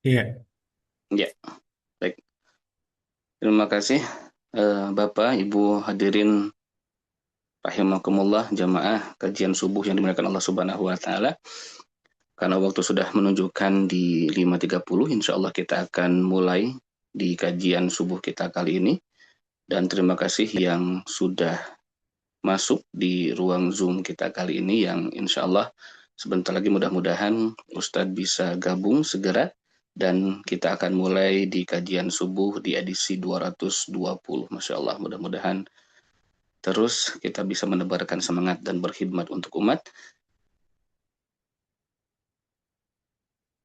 Iya, Ya, baik. Terima kasih Bapak, Ibu hadirin rahimakumullah jamaah kajian subuh yang dimuliakan Allah Subhanahu wa taala. Karena waktu sudah menunjukkan di 5.30, insya Allah kita akan mulai di kajian subuh kita kali ini. Dan terima kasih yang sudah masuk di ruang Zoom kita kali ini yang insya Allah sebentar lagi mudah-mudahan Ustadz bisa gabung segera dan kita akan mulai di kajian subuh di edisi 220. Masya Allah, mudah-mudahan terus kita bisa menebarkan semangat dan berkhidmat untuk umat.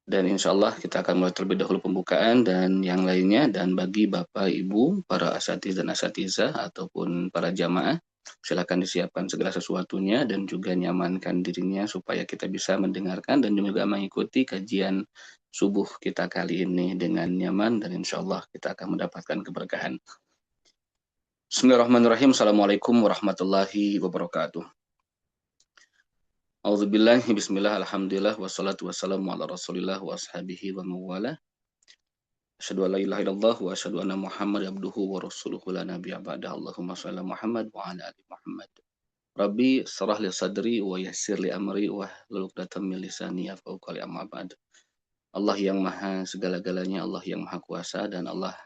Dan insya Allah kita akan mulai terlebih dahulu pembukaan dan yang lainnya. Dan bagi Bapak, Ibu, para asatiz dan asatizah ataupun para jamaah, silakan disiapkan segala sesuatunya dan juga nyamankan dirinya supaya kita bisa mendengarkan dan juga mengikuti kajian subuh kita kali ini dengan nyaman dan insya Allah kita akan mendapatkan keberkahan. Bismillahirrahmanirrahim. Assalamualaikum warahmatullahi wabarakatuh. Auzubillahi bismillah alhamdulillah wassalatu wassalamu ala rasulillah wa ashabihi wa mawala. Asyhadu an la ilaha illallah wa asyhadu anna Muhammad abduhu wa rasuluhu la nabiyya ba'da. Allahumma shalli ala Muhammad wa ala ali Muhammad. Rabbi shrah li sadri wa yassir li amri wa hlul 'uqdatam min lisani yafqahu qawli amma ba'd. Allah yang maha segala-galanya, Allah yang maha kuasa dan Allah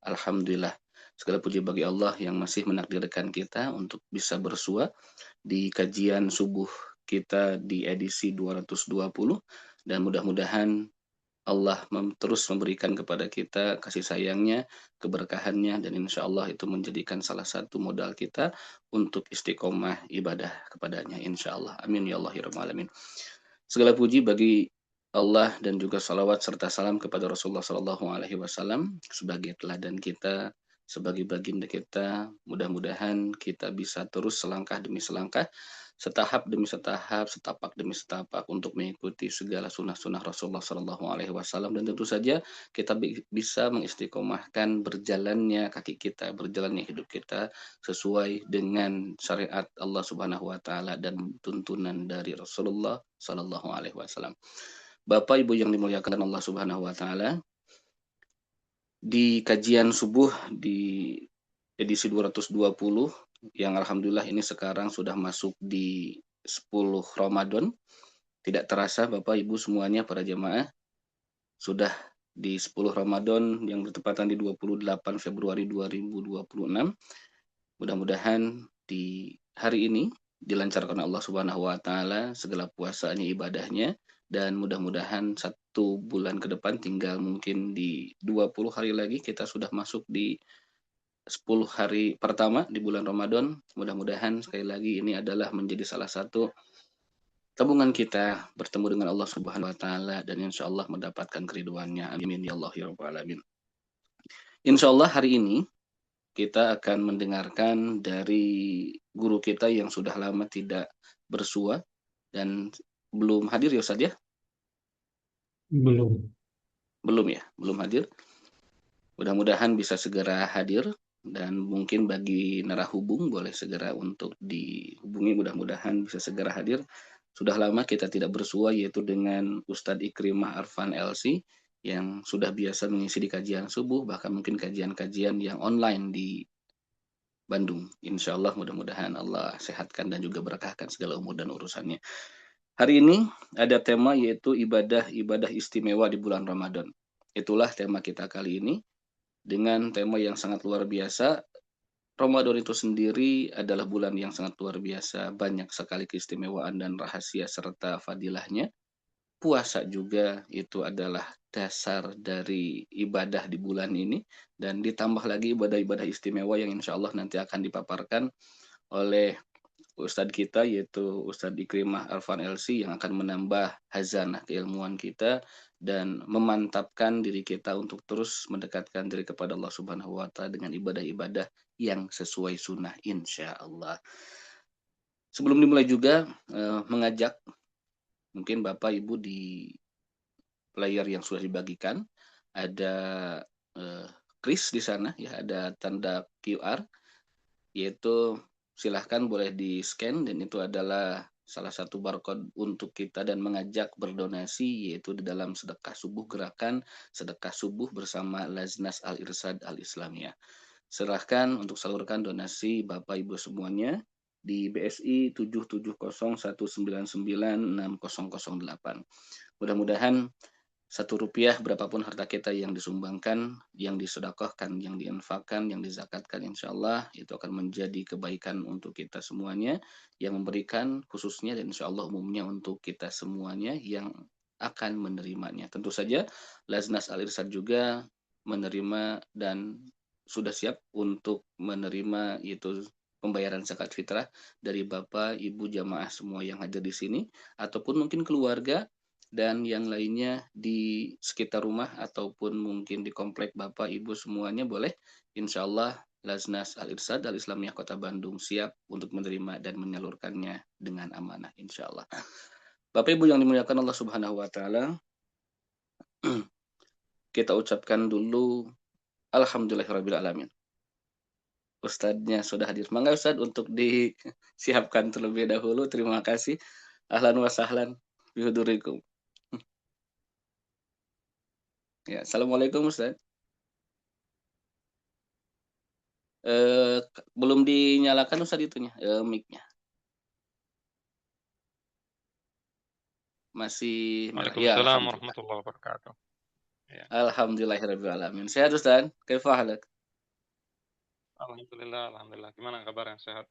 alhamdulillah segala puji bagi Allah yang masih menakdirkan kita untuk bisa bersua di kajian subuh kita di edisi 220 dan mudah-mudahan Allah terus memberikan kepada kita kasih sayangnya, keberkahannya, dan insya Allah itu menjadikan salah satu modal kita untuk istiqomah ibadah kepadanya. Insya Allah. Amin ya Allah ya Rabbal Alamin. Segala puji bagi Allah dan juga salawat serta salam kepada Rasulullah Sallallahu Alaihi Wasallam sebagai teladan kita, sebagai baginda kita. Mudah-mudahan kita bisa terus selangkah demi selangkah, setahap demi setahap, setapak demi setapak untuk mengikuti segala sunnah-sunnah Rasulullah Sallallahu Alaihi Wasallam dan tentu saja kita bisa mengistiqomahkan berjalannya kaki kita, berjalannya hidup kita sesuai dengan syariat Allah Subhanahu wa taala dan tuntunan dari Rasulullah sallallahu alaihi wasallam. Bapak Ibu yang dimuliakan Allah Subhanahu wa taala, di kajian subuh di edisi 220 yang alhamdulillah ini sekarang sudah masuk di 10 Ramadan. Tidak terasa Bapak Ibu semuanya para jemaah sudah di 10 Ramadan yang bertepatan di 28 Februari 2026. Mudah-mudahan di hari ini dilancarkan Allah Subhanahu wa taala segala puasanya, ibadahnya dan mudah-mudahan 1 bulan ke depan tinggal mungkin di 20 hari lagi kita sudah masuk di 10 hari pertama di bulan Ramadan. Mudah-mudahan sekali lagi ini adalah menjadi salah satu tabungan kita bertemu dengan Allah Subhanahu wa taala dan insya Allah mendapatkan keriduannya. Amin ya Allah ya rabbal alamin. Insya Allah hari ini kita akan mendengarkan dari guru kita yang sudah lama tidak bersua dan belum hadir ya Ustaz ya? belum. Belum ya, belum hadir. Mudah-mudahan bisa segera hadir dan mungkin bagi narahubung boleh segera untuk dihubungi, mudah-mudahan bisa segera hadir. Sudah lama kita tidak bersua yaitu dengan Ustadz Ikrimah Arfan LC yang sudah biasa mengisi di kajian subuh bahkan mungkin kajian-kajian yang online di Bandung. Insya Allah mudah-mudahan Allah sehatkan dan juga berkahkan segala umur dan urusannya. Hari ini ada tema yaitu ibadah-ibadah istimewa di bulan Ramadan. Itulah tema kita kali ini dengan tema yang sangat luar biasa. Ramadan itu sendiri adalah bulan yang sangat luar biasa, banyak sekali keistimewaan dan rahasia serta fadilahnya. Puasa juga itu adalah dasar dari ibadah di bulan ini dan ditambah lagi ibadah-ibadah istimewa yang insya Allah nanti akan dipaparkan oleh Ustadz kita yaitu Ustadz Ikrimah Arfan LC yang akan menambah hazanah keilmuan kita dan memantapkan diri kita untuk terus mendekatkan diri kepada Allah Subhanahu wa taala dengan ibadah-ibadah yang sesuai sunnah insya Allah. Sebelum dimulai juga mengajak mungkin Bapak Ibu di player yang sudah dibagikan ada kris di sana ya, ada tanda QR yaitu silahkan boleh di scan dan itu adalah salah satu barcode untuk kita dan mengajak berdonasi yaitu di dalam sedekah subuh, gerakan sedekah subuh bersama Laznas Al-Irsad Al-Islamiyah. Silahkan untuk salurkan donasi Bapak Ibu semuanya di BSI 77019960008. Mudah-mudahan Rp1 berapapun harta kita yang disumbangkan, yang disedekahkan, yang diinfakkan, yang dizakatkan, insya Allah itu akan menjadi kebaikan untuk kita semuanya, yang memberikan khususnya dan insya Allah umumnya untuk kita semuanya yang akan menerimanya. Tentu saja Laznas Al-Irsad juga menerima dan sudah siap untuk menerima itu pembayaran zakat fitrah dari Bapak, Ibu, jamaah semua yang hadir di sini, ataupun mungkin keluarga dan yang lainnya di sekitar rumah ataupun mungkin di komplek Bapak Ibu semuanya boleh. Insya Allah Laznas Al-Irsad Al-Islamiyah Kota Bandung siap untuk menerima dan menyalurkannya dengan amanah insya Allah. Bapak Ibu yang dimuliakan Allah Subhanahu wa taala, kita ucapkan dulu alhamdulillahirabbil alamin. Ustadznya sudah hadir. Mangga Ustadz untuk disiapkan terlebih dahulu. Terima kasih. Ahlan wa sahlan bihudurikum. Ya, Assalamualaikum Ustadz. Belum dinyalakan Ustadz itunya, mic-nya. Masih merah. Ya, Waalaikumsalam alhamdulillah. warahmatullahi wabarakatuh. Ya. Alhamdulillahirabbil alamin. Sehat Ustadz? Kaifa halak? Alhamdulillah. Gimana kabar yang sehat?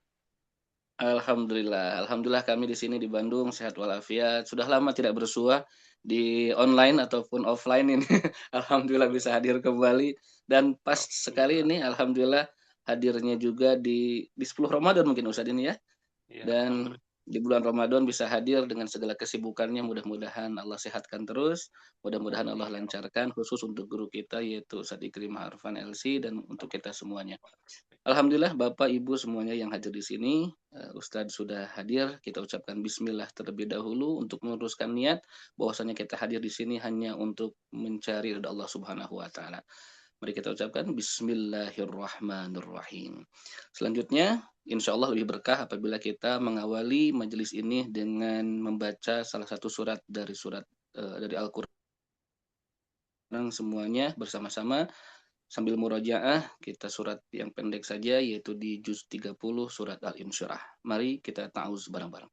Alhamdulillah. Alhamdulillah kami di sini di Bandung sehat walafiat. Sudah lama tidak bersua di online ataupun offline ini. Alhamdulillah bisa hadir kembali dan pas sekali Alhamdulillah. ini alhamdulillah hadirnya juga di 10 Ramadan mungkin Ustadz ini ya. Iya, Dan alhamdulillah. di bulan Ramadan bisa hadir dengan segala kesibukannya, mudah-mudahan Allah sehatkan terus, mudah-mudahan Allah Amin ya Rabb. lancarkan khusus untuk guru kita yaitu Ustadz Ikrim Arfan LC dan untuk kita semuanya. Alhamdulillah Bapak Ibu semuanya yang hadir di sini, Ustadz sudah hadir, kita ucapkan bismillah terlebih dahulu untuk meluruskan niat bahwasanya kita hadir di sini hanya untuk mencari ridha Allah Subhanahu wa taala. Mari kita ucapkan bismillahirrahmanirrahim. Selanjutnya, insya Allah lebih berkah apabila kita mengawali majelis ini dengan membaca salah satu surat dari Al-Quran semuanya bersama-sama sambil murojaah kita surat yang pendek saja yaitu di juz 30 surat Al-Insyirah. Mari kita ta'awuz bareng-bareng.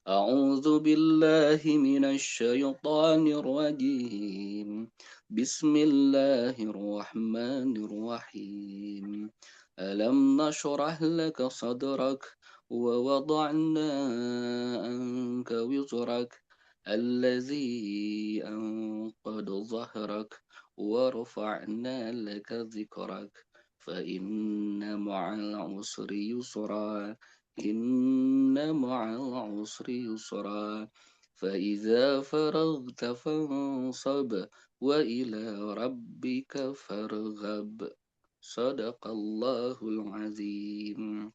أعوذ بالله من الشيطان الرجيم بسم الله الرحمن الرحيم ألم نشرح لك صدرك ووضعنا عنك وزرك الذي أنقض ظهرك ورفعنا لك ذكرك فإن مع العسر يسرا إن مع العسر يسرا فإذا فرغت فانصب وإلى ربك فارغب Sadaqallahul azim.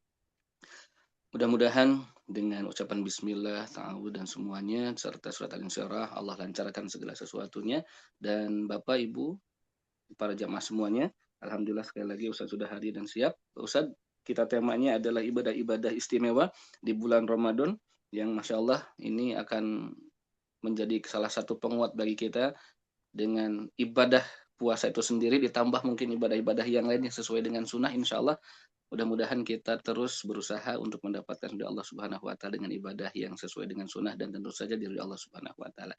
Mudah-mudahan dengan ucapan bismillah, ta'awud dan semuanya serta surat Al-Insyirah Allah lancarkan segala sesuatunya dan Bapak Ibu para jamaah semuanya, alhamdulillah sekali lagi Ustaz sudah hadir dan siap. Ustaz, kita temanya adalah ibadah-ibadah istimewa di bulan Ramadan yang Masya Allah ini akan menjadi salah satu penguat bagi kita dengan ibadah puasa itu sendiri ditambah mungkin ibadah-ibadah yang lain yang sesuai dengan sunnah insya Allah mudah-mudahan kita terus berusaha untuk mendapatkan ridha Allah Subhanahu wa taala dengan ibadah yang sesuai dengan sunnah dan tentu saja dari Allah Subhanahu wa taala.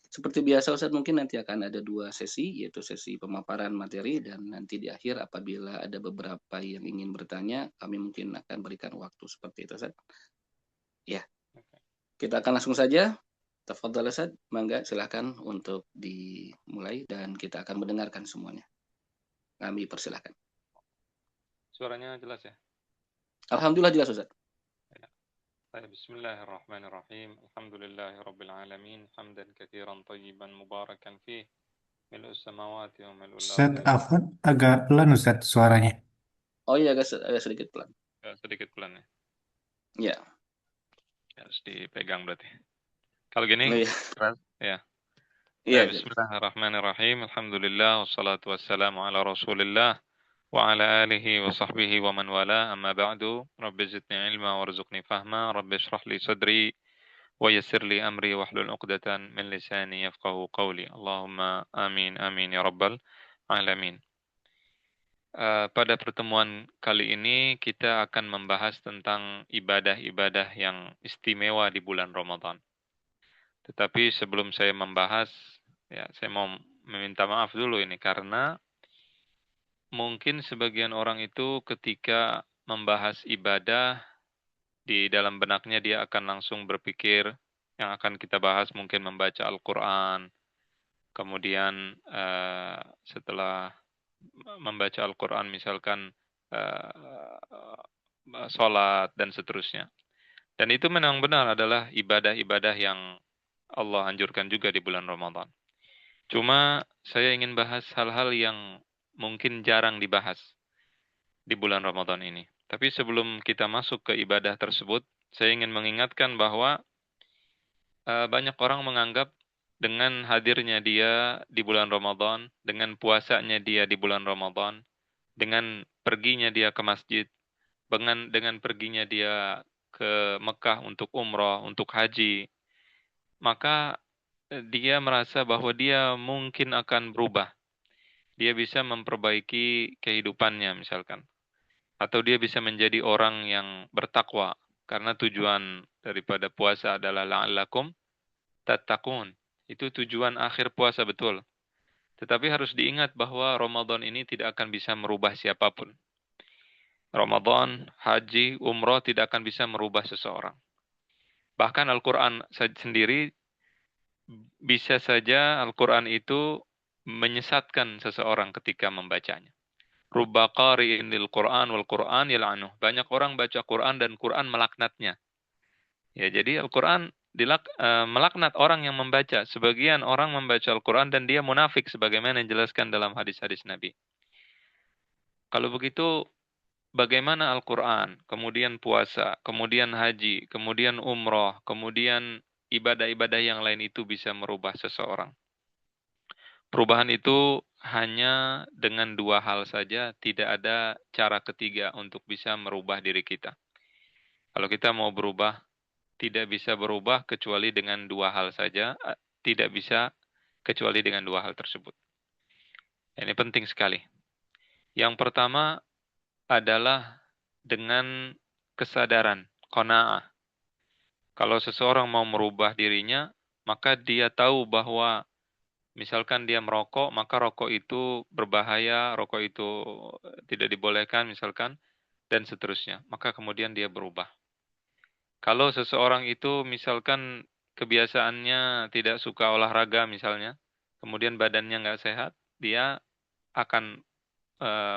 Seperti biasa Ustaz mungkin nanti akan ada 2 sesi yaitu sesi pemaparan materi dan nanti di akhir apabila ada beberapa yang ingin bertanya kami mungkin akan berikan waktu seperti itu Ustaz. Ya, kita akan langsung saja. Tafadhal Ustaz, mangga silakan untuk dimulai dan kita akan mendengarkan semuanya. Kami persilahkan. Suaranya jelas ya? Alhamdulillah jelas Ustaz. Ya. Bismillahirrahmanirrahim. Alhamdulillahirabbil alamin. Hamdan katsiran thayyiban mubarakan fih. Mil'us samawati wa mil'ul Ustaz, ardi. Afwan agak pelan Ustaz suaranya. Oh iya agak sedikit pelan. Sedikit pelan ya. Ya. Harus dipegang berarti. Kalau gini, Oh, iya. ya. Iya. Bismillahirrahmanirrahim. Alhamdulillah wassalatu wassalamu ala Rasulillah wa ala alihi wa sahbihi wa man wala amma ba'du. Rabbi zidni ilma warzuqni fahma. Rabbi shrah li sadri ويسر لي أمري واحلل عقدة من لساني يفقهوا قولي اللهم آمين آمين يا رب العالمين. Pada pertemuan kali ini kita akan membahas tentang ibadah-ibadah yang istimewa di bulan Ramadan. Tetapi sebelum saya membahas, ya saya mau meminta maaf dulu ini karena mungkin sebagian orang itu ketika membahas ibadah di dalam benaknya dia akan langsung berpikir yang akan kita bahas mungkin membaca Al-Quran, kemudian setelah membaca Al-Quran misalkan sholat dan seterusnya. Dan itu memang benar adalah ibadah-ibadah yang Allah anjurkan juga di bulan Ramadan. Cuma saya ingin bahas hal-hal yang mungkin jarang dibahas di bulan Ramadan ini. Tapi sebelum kita masuk ke ibadah tersebut, saya ingin mengingatkan bahwa banyak orang menganggap dengan hadirnya dia di bulan Ramadan, dengan puasanya dia di bulan Ramadan, dengan perginya dia ke masjid, dengan perginya dia ke Mekah untuk umrah, untuk haji, maka dia merasa bahwa dia mungkin akan berubah. Dia bisa memperbaiki kehidupannya misalkan. Atau dia bisa menjadi orang yang bertakwa. Karena tujuan daripada puasa adalah la'allakum tattaqun. Itu tujuan akhir puasa betul. Tetapi harus diingat bahwa Ramadan ini tidak akan bisa merubah siapapun. Ramadan, haji, umroh tidak akan bisa merubah seseorang. Bahkan Al-Quran sendiri bisa saja Al-Quran itu menyesatkan seseorang ketika membacanya. Rubba qari'in lil Quran wal Quran yal'anuh. Banyak orang baca Quran dan Quran melaknatnya. Ya, jadi Al-Quran melaknat orang yang membaca. Sebagian orang membaca Al-Quran dan dia munafik sebagaimana dijelaskan dalam hadis-hadis Nabi. Kalau begitu, bagaimana Al-Quran, kemudian puasa, kemudian haji, kemudian umroh, kemudian ibadah-ibadah yang lain itu bisa merubah seseorang? Perubahan itu hanya dengan dua hal saja, tidak ada cara ketiga untuk bisa merubah diri kita. Kalau kita mau berubah, tidak bisa berubah kecuali dengan dua hal saja, tidak bisa kecuali dengan dua hal tersebut. Ini penting sekali. Yang pertama adalah dengan kesadaran, qanaah. Kalau seseorang mau merubah dirinya, maka dia tahu bahwa misalkan dia merokok, maka rokok itu berbahaya, rokok itu tidak dibolehkan misalkan, dan seterusnya. Maka kemudian dia berubah. Kalau seseorang itu misalkan kebiasaannya tidak suka olahraga misalnya, kemudian badannya nggak sehat, dia akan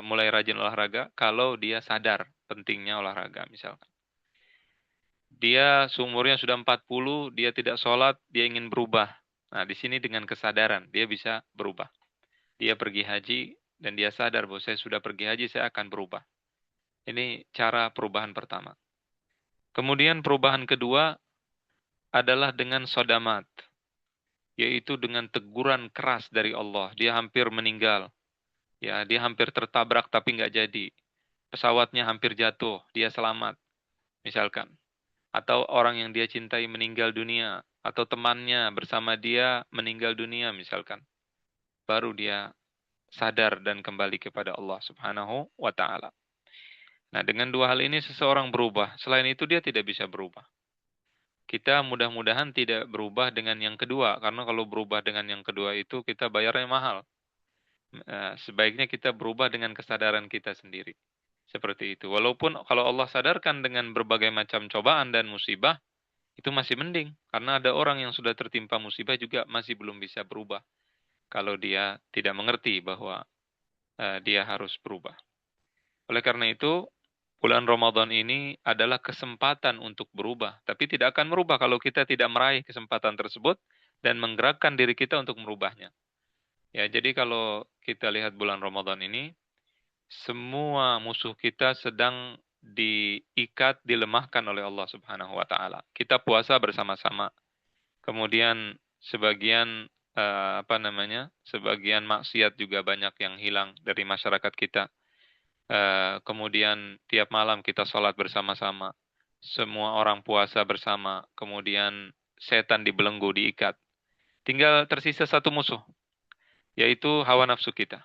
mulai rajin olahraga kalau dia sadar pentingnya olahraga misalkan. Dia seumurnya sudah 40, dia tidak sholat, dia ingin berubah. Nah, di sini dengan kesadaran, dia bisa berubah. Dia pergi haji, dan dia sadar bahwa saya sudah pergi haji, saya akan berubah. Ini cara perubahan pertama. Kemudian perubahan kedua adalah dengan sodamat, yaitu dengan teguran keras dari Allah. Dia hampir meninggal. Ya, dia hampir tertabrak tapi nggak jadi. Pesawatnya hampir jatuh, dia selamat, misalkan. Atau orang yang dia cintai meninggal dunia, atau temannya bersama dia meninggal dunia, misalkan. Baru dia sadar dan kembali kepada Allah Subhanahu wa Ta'ala. Nah, dengan dua hal ini seseorang berubah. Selain itu dia tidak bisa berubah. Kita mudah-mudahan tidak berubah dengan yang kedua, karena kalau berubah dengan yang kedua itu kita bayarnya mahal. Sebaiknya kita berubah dengan kesadaran kita sendiri. Seperti itu. Walaupun kalau Allah sadarkan dengan berbagai macam cobaan dan musibah, itu masih mending. Karena ada orang yang sudah tertimpa musibah juga masih belum bisa berubah. Kalau dia tidak mengerti bahwa dia harus berubah. Oleh karena itu, bulan Ramadan ini adalah kesempatan untuk berubah. Tapi tidak akan merubah kalau kita tidak meraih kesempatan tersebut dan menggerakkan diri kita untuk merubahnya. Ya, jadi kalau kita lihat bulan Ramadan ini, semua musuh kita sedang diikat, dilemahkan oleh Allah Subhanahu wa Ta'ala. Kita puasa bersama-sama. Kemudian sebagian sebagian maksiat juga banyak yang hilang dari masyarakat kita. Kemudian tiap malam kita sholat bersama-sama. Semua orang puasa bersama. Kemudian setan dibelenggu, diikat. Tinggal tersisa satu musuh, yaitu hawa nafsu kita.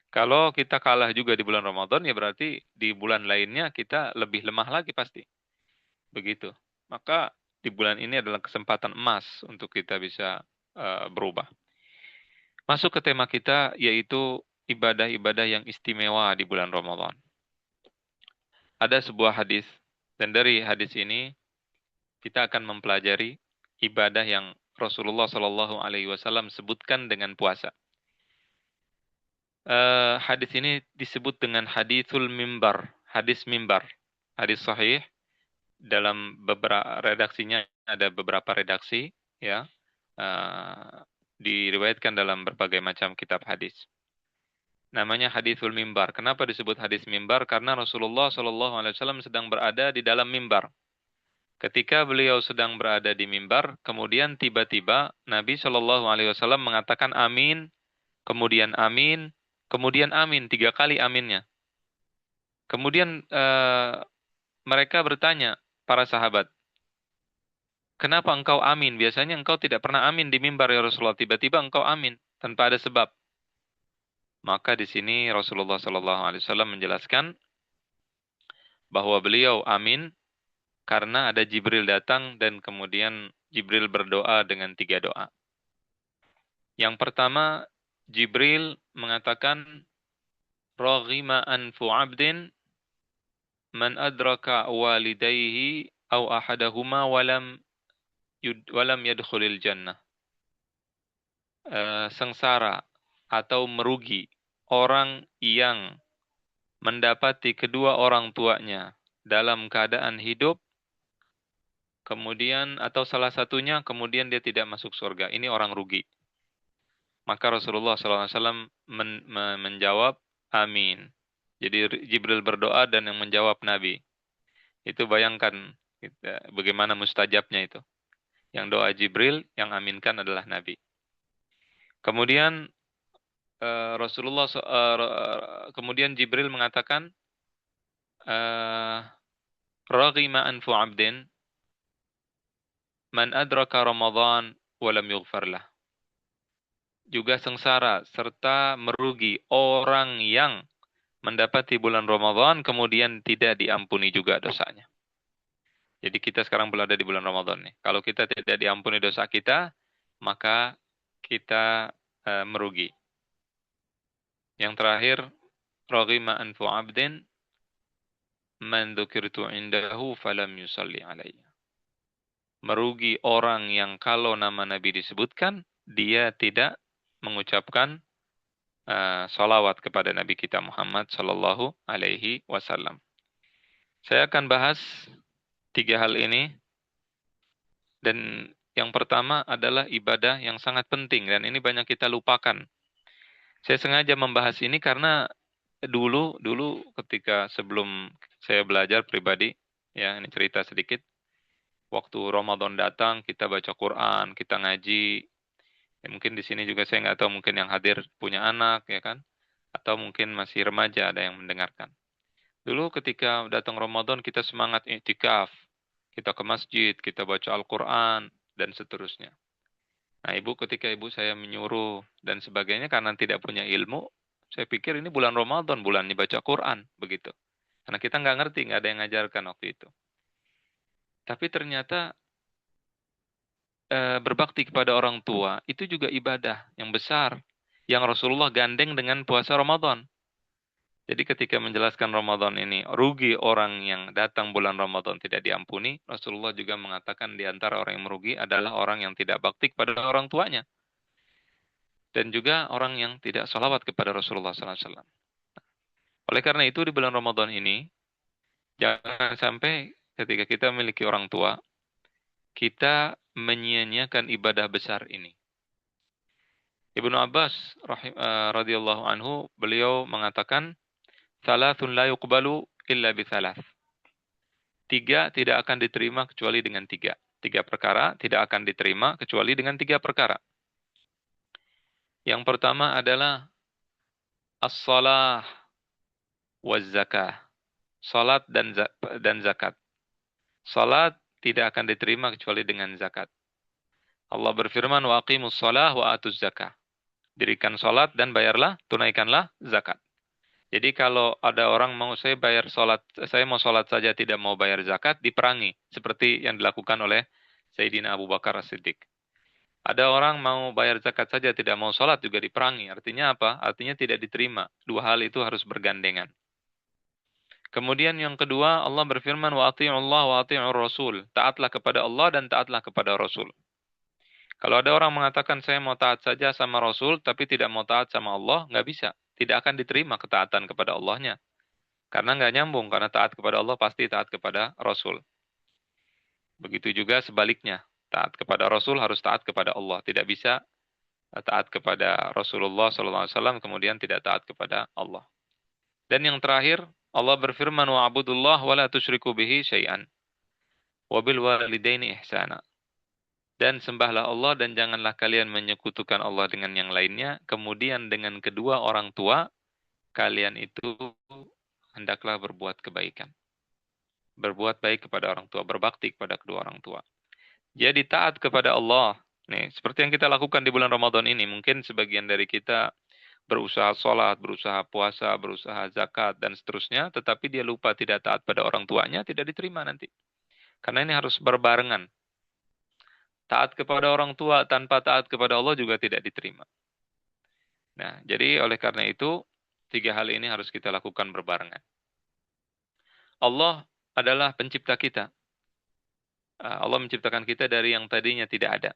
Kalau kita kalah juga di bulan Ramadan, ya berarti di bulan lainnya kita lebih lemah lagi pasti. Begitu. Maka di bulan ini adalah kesempatan emas untuk kita bisa berubah. Masuk ke tema kita, yaitu ibadah-ibadah yang istimewa di bulan Ramadan. Ada sebuah hadis, dan dari hadis ini kita akan mempelajari ibadah yang Rasulullah Shallallahu Alaihi Wasallam sebutkan dengan puasa. Hadis ini disebut dengan hadisul mimbar, hadis mimbar, hadis sahih. Dalam beberapa redaksinya ada beberapa redaksi, ya, diriwayatkan dalam berbagai macam kitab hadis. Namanya hadisul mimbar. Kenapa disebut hadis mimbar? Karena Rasulullah Shallallahu Alaihi Wasallam sedang berada di dalam mimbar. Ketika beliau sedang berada di mimbar, kemudian tiba-tiba Nabi Shallallahu Alaihi Wasallam mengatakan amin, kemudian amin, kemudian amin, 3 kali aminnya. Kemudian mereka bertanya, para sahabat, kenapa engkau amin? Biasanya engkau tidak pernah amin di mimbar ya Rasulullah. Tiba-tiba engkau amin tanpa ada sebab. Maka di sini Rasulullah SAW menjelaskan bahwa beliau amin karena ada Jibril datang dan kemudian Jibril berdoa dengan 3 doa. Yang pertama, Jibril mengatakan, Raghima anfu abdin man adraka walidayhi aw ahadahuma walam yadkhulil jannah. Sengsara atau merugi orang yang mendapati kedua orang tuanya dalam keadaan hidup, kemudian atau salah satunya, kemudian dia tidak masuk surga. Ini orang rugi. Maka Rasulullah SAW menjawab, amin. Jadi Jibril berdoa dan yang menjawab Nabi. Itu bayangkan bagaimana mustajabnya itu. Yang doa Jibril, yang aminkan adalah Nabi. Kemudian kemudian Jibril mengatakan, Raghima anfu abdin man adraka Ramadan walam yughfar lah. Juga sengsara serta merugi orang yang mendapati bulan Ramadan kemudian tidak diampuni juga dosanya. Jadi kita sekarang berada di bulan Ramadan nih. Kalau kita tidak diampuni dosa kita, maka kita merugi. Yang terakhir, raghima anfu abdin man dzukirtu indahu falam yusalli alayya. Merugi orang yang kalau nama Nabi disebutkan, dia tidak mengucapkan salawat kepada Nabi kita Muhammad sallallahu alaihi wasallam. Saya akan bahas 3 hal ini. Dan yang pertama adalah ibadah yang sangat penting, dan ini banyak kita lupakan. Saya sengaja membahas ini karena dulu ketika sebelum saya belajar pribadi, ya ini cerita sedikit. Waktu Ramadan datang, kita baca Quran, kita ngaji. Ya, mungkin di sini juga saya nggak tahu, mungkin yang hadir punya anak, ya kan? Atau mungkin masih remaja ada yang mendengarkan. Dulu ketika datang Ramadan, kita semangat i'tikaf. Kita ke masjid, kita baca Al-Quran, dan seterusnya. Nah, ketika ibu saya menyuruh dan sebagainya, karena tidak punya ilmu, saya pikir ini bulan Ramadan, bulan dibaca Quran, begitu. Karena kita nggak ngerti, nggak ada yang ngajarkan waktu itu. Tapi ternyata berbakti kepada orang tua, itu juga ibadah yang besar, yang Rasulullah gandeng dengan puasa Ramadan. Jadi ketika menjelaskan Ramadan ini, rugi orang yang datang bulan Ramadan tidak diampuni, Rasulullah juga mengatakan di antara orang yang merugi adalah orang yang tidak bakti kepada orang tuanya. Dan juga orang yang tidak salawat kepada Rasulullah SAW. Oleh karena itu di bulan Ramadan ini, jangan sampai ketika kita memiliki orang tua, kita menyia-nyiakan ibadah besar ini. Ibnu Abbas radhiyallahu anhu, beliau mengatakan, Thalathun la yuqbalu illa bithalath. 3 tidak akan diterima kecuali dengan 3. 3 perkara tidak akan diterima kecuali dengan 3 perkara. Yang pertama adalah as-salah waz-zakah. Salat dan zakat. Salat tidak akan diterima kecuali dengan zakat. Allah berfirman, wa aqimus shalah wa atuz zakah. Dirikan salat dan bayarlah, tunaikanlah zakat. Jadi kalau ada orang mau saya mau salat saja tidak mau bayar zakat, diperangi seperti yang dilakukan oleh Sayyidina Abu Bakar As-Siddiq. Ada orang mau bayar zakat saja tidak mau salat juga diperangi. Artinya apa? Artinya tidak diterima. Dua hal itu harus bergandengan. Kemudian yang kedua, Allah berfirman, wa ati'ullah wa ati'ur rasul. Taatlah kepada Allah dan taatlah kepada Rasul. Kalau ada orang mengatakan saya mau taat saja sama Rasul, tapi tidak mau taat sama Allah, nggak bisa. Tidak akan diterima ketaatan kepada Allahnya. Karena nggak nyambung, karena taat kepada Allah pasti taat kepada Rasul. Begitu juga sebaliknya. Taat kepada Rasul harus taat kepada Allah. Tidak bisa taat kepada Rasulullah SAW, kemudian tidak taat kepada Allah. Dan yang terakhir, Allah berfirman, wa'budullah wa la tusyriku bihi syai'an. Wabil walidaini ihsana. Dan sembahlah Allah dan janganlah kalian menyekutukan Allah dengan yang lainnya. Kemudian dengan kedua orang tua, kalian itu hendaklah berbuat kebaikan. Berbuat baik kepada orang tua, berbakti kepada kedua orang tua. Jadi taat kepada Allah. Nih, seperti yang kita lakukan di bulan Ramadan ini. Mungkin sebagian dari kita berusaha sholat, berusaha puasa, berusaha zakat, dan seterusnya. Tetapi dia lupa tidak taat pada orang tuanya, tidak diterima nanti. Karena ini harus berbarengan. Taat kepada orang tua tanpa taat kepada Allah juga tidak diterima. Nah, jadi oleh karena itu, tiga hal ini harus kita lakukan berbarengan. Allah adalah pencipta kita. Allah menciptakan kita dari yang tadinya tidak ada.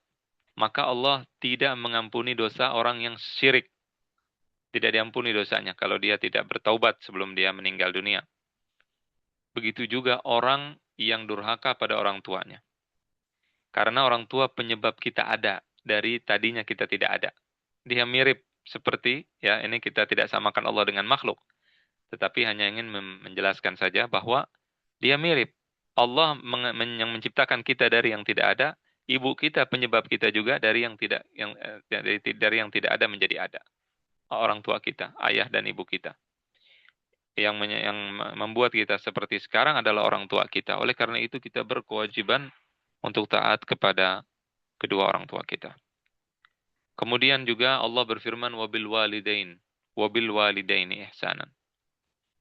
Maka Allah tidak mengampuni dosa orang yang syirik. Tidak diampuni dosanya kalau dia tidak bertaubat sebelum dia meninggal dunia. Begitu juga orang yang durhaka pada orang tuanya. Karena orang tua penyebab kita ada dari tadinya kita tidak ada. Dia mirip seperti, ya ini kita tidak samakan Allah dengan makhluk. Tetapi hanya ingin menjelaskan saja bahwa dia mirip. Allah yang menciptakan kita dari yang tidak ada, ibu kita penyebab kita juga dari yang tidak ada menjadi ada. Orang tua kita, ayah dan ibu kita. Yang membuat kita seperti sekarang adalah orang tua kita. Oleh karena itu kita berkewajiban untuk taat kepada kedua orang tua kita. Kemudian juga Allah berfirman wabil walidaini ihsanan.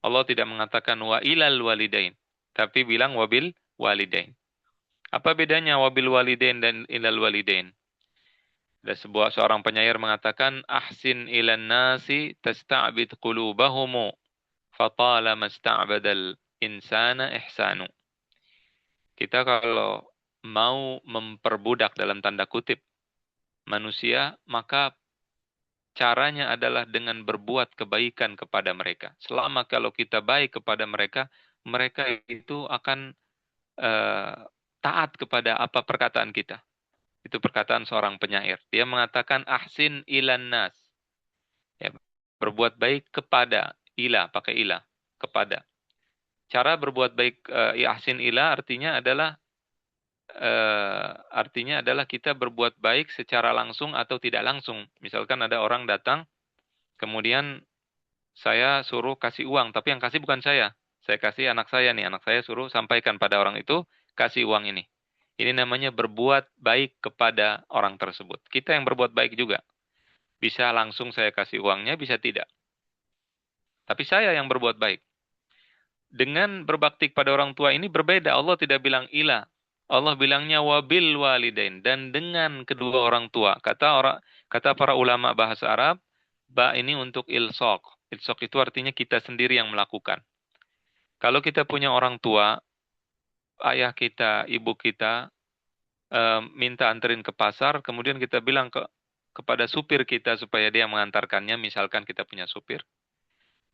Allah tidak mengatakan wa ilal walidain, tapi bilang wabil walidain. Apa bedanya wabil walidain dan ilal walidain? Ada seorang penyair mengatakan ahsin ilan nasi tasta'bid qulubahumu fatalama sta'badal insana ihsanu. Kita kalau mau memperbudak dalam tanda kutip manusia, maka caranya adalah dengan berbuat kebaikan kepada mereka. Selama kalau kita baik kepada mereka, mereka itu akan taat kepada apa perkataan kita. Itu perkataan seorang penyair. Dia mengatakan ahsin ilan nas. Ya, berbuat baik kepada, pakai ila, kepada. Cara berbuat baik ahsin ila artinya adalah kita berbuat baik secara langsung atau tidak langsung. Misalkan ada orang datang, kemudian saya suruh kasih uang, tapi yang kasih bukan saya. Saya kasih anak saya nih, anak saya suruh sampaikan pada orang itu, kasih uang ini. Ini namanya berbuat baik kepada orang tersebut. Kita yang berbuat baik juga. Bisa langsung saya kasih uangnya, bisa tidak. Tapi saya yang berbuat baik. Dengan berbakti kepada orang tua ini berbeda. Allah tidak bilang ila. Allah bilangnya wabil walidain. Dan dengan kedua orang tua. Kata para ulama bahasa Arab, ba ini untuk ilsok. Ilsok itu artinya kita sendiri yang melakukan. Kalau kita punya orang tua, ayah kita, ibu kita, minta anterin ke pasar, kemudian kita bilang kepada supir kita supaya dia mengantarkannya, misalkan kita punya supir,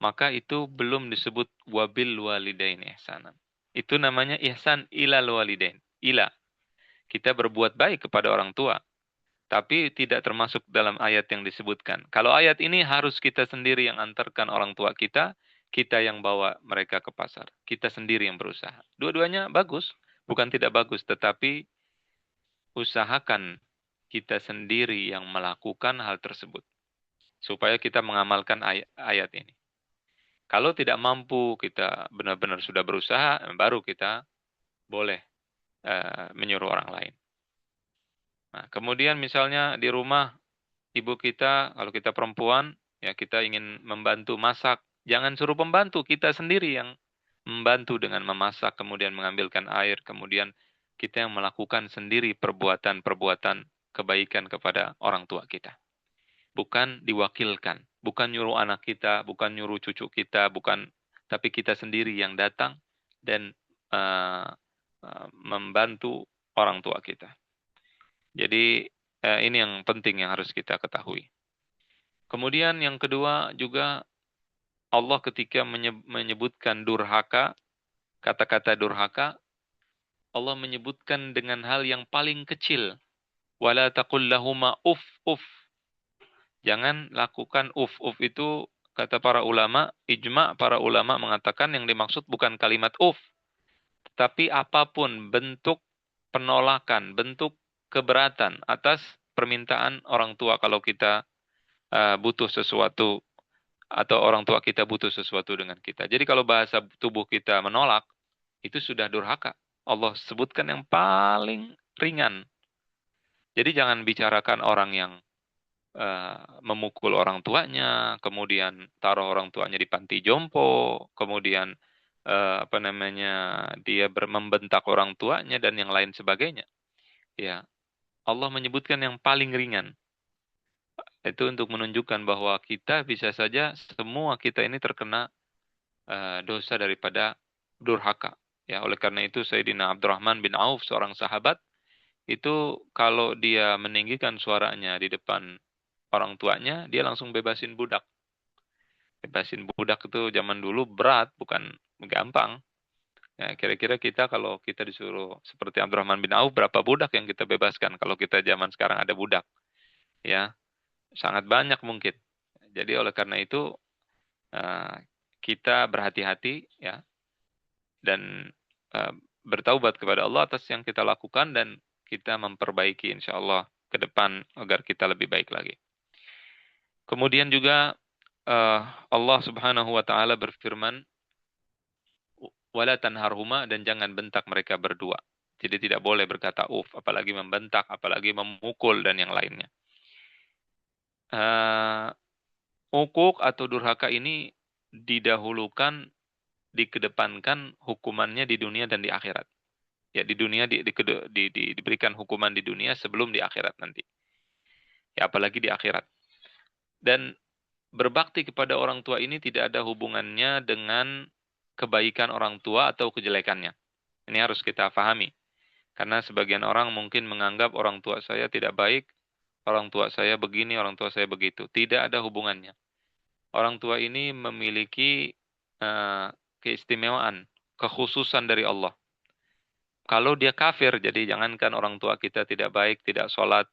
maka itu belum disebut wabil walidain ihsanan. Itu namanya ihsan ilal walidain. Ila. Kita berbuat baik kepada orang tua. Tapi tidak termasuk dalam ayat yang disebutkan. Kalau ayat ini harus kita sendiri yang antarkan orang tua kita yang bawa mereka ke pasar. Kita sendiri yang berusaha. Dua-duanya bagus. Bukan tidak bagus, tetapi usahakan kita sendiri yang melakukan hal tersebut. Supaya kita mengamalkan ayat ini. Kalau tidak mampu, kita benar-benar sudah berusaha, baru kita boleh menyuruh orang lain. Nah, kemudian misalnya di rumah ibu kita, kalau kita perempuan, ya kita ingin membantu masak, jangan suruh pembantu, kita sendiri yang membantu dengan memasak, kemudian mengambilkan air, kemudian kita yang melakukan sendiri perbuatan-perbuatan kebaikan kepada orang tua kita. Bukan diwakilkan, bukan nyuruh anak kita, bukan nyuruh cucu kita, bukan, tapi kita sendiri yang datang dan uh, membantu orang tua kita. Jadi ini yang penting yang harus kita ketahui. Kemudian yang kedua juga Allah ketika menyebutkan durhaka, kata-kata durhaka, Allah menyebutkan dengan hal yang paling kecil. Wala taqul lahuma uff uff. Jangan lakukan uff itu kata para ulama, ijma para ulama mengatakan yang dimaksud bukan kalimat uff, tapi apapun bentuk penolakan, bentuk keberatan atas permintaan orang tua kalau kita butuh sesuatu atau orang tua kita butuh sesuatu dengan kita. Jadi kalau bahasa tubuh kita menolak, itu sudah durhaka. Allah sebutkan yang paling ringan. Jadi jangan bicarakan orang yang memukul orang tuanya, kemudian taruh orang tuanya di panti jompo, kemudian dia membentak orang tuanya dan yang lain sebagainya. Ya, Allah menyebutkan yang paling ringan. Itu untuk menunjukkan bahwa kita bisa saja semua kita ini terkena dosa daripada durhaka. Ya, oleh karena itu Sayyidina Abdurrahman bin Auf, seorang sahabat, itu kalau dia meninggikan suaranya di depan orang tuanya, dia langsung bebasin budak. Bebasin budak itu zaman dulu berat, bukan gampang. Ya, kira-kira kita kalau kita disuruh seperti Abdurrahman bin Auf, berapa budak yang kita bebaskan kalau kita zaman sekarang ada budak? Ya, sangat banyak mungkin. Jadi oleh karena itu kita berhati-hati ya dan bertaubat kepada Allah atas yang kita lakukan dan kita memperbaiki insya Allah ke depan agar kita lebih baik lagi. Kemudian juga Allah Subhanahu wa taala berfirman, wala tanharhuma, dan jangan bentak mereka berdua. Jadi tidak boleh berkata apalagi membentak, apalagi memukul dan yang lainnya. Ukuk atau durhaka ini dikedepankan hukumannya di dunia dan di akhirat. Ya, di dunia diberikan hukuman di dunia sebelum di akhirat nanti. Ya, apalagi di akhirat. Dan berbakti kepada orang tua ini tidak ada hubungannya dengan kebaikan orang tua atau kejelekannya. Ini harus kita pahami. Karena sebagian orang mungkin menganggap orang tua saya tidak baik, orang tua saya begini, orang tua saya begitu. Tidak ada hubungannya. Orang tua ini memiliki keistimewaan, kekhususan dari Allah. Kalau dia kafir, jadi jangankan orang tua kita tidak baik, tidak sholat,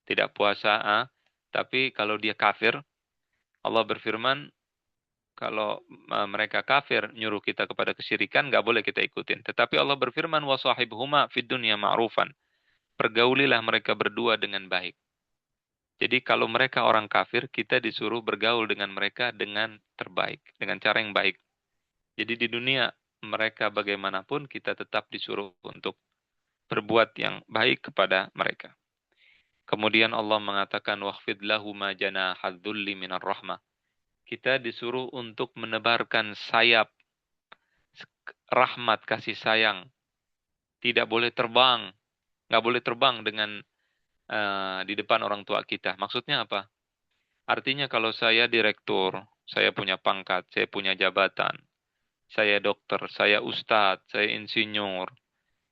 tidak puasa, tapi kalau dia kafir, Allah berfirman, kalau mereka kafir nyuruh kita kepada kesyirikan, nggak boleh kita ikutin. Tetapi Allah berfirman, وَصَاحِبْهُمَا فِي الدُّنْيَا مَعْرُوفًا. Pergaulilah mereka berdua dengan baik. Jadi kalau mereka orang kafir, kita disuruh bergaul dengan mereka dengan terbaik, dengan cara yang baik. Jadi di dunia mereka bagaimanapun, kita tetap disuruh untuk berbuat yang baik kepada mereka. Kemudian Allah mengatakan, وَخْفِدْ لَهُمَا جَنَاحَ الذُّلِّ مِنَ الرَّحْمَةِ. Kita disuruh untuk menebarkan sayap rahmat, kasih sayang. Tidak boleh terbang. Nggak boleh terbang dengan di depan orang tua kita. Maksudnya apa? Artinya kalau saya direktur, saya punya pangkat, saya punya jabatan, saya dokter, saya ustadz, saya insinyur,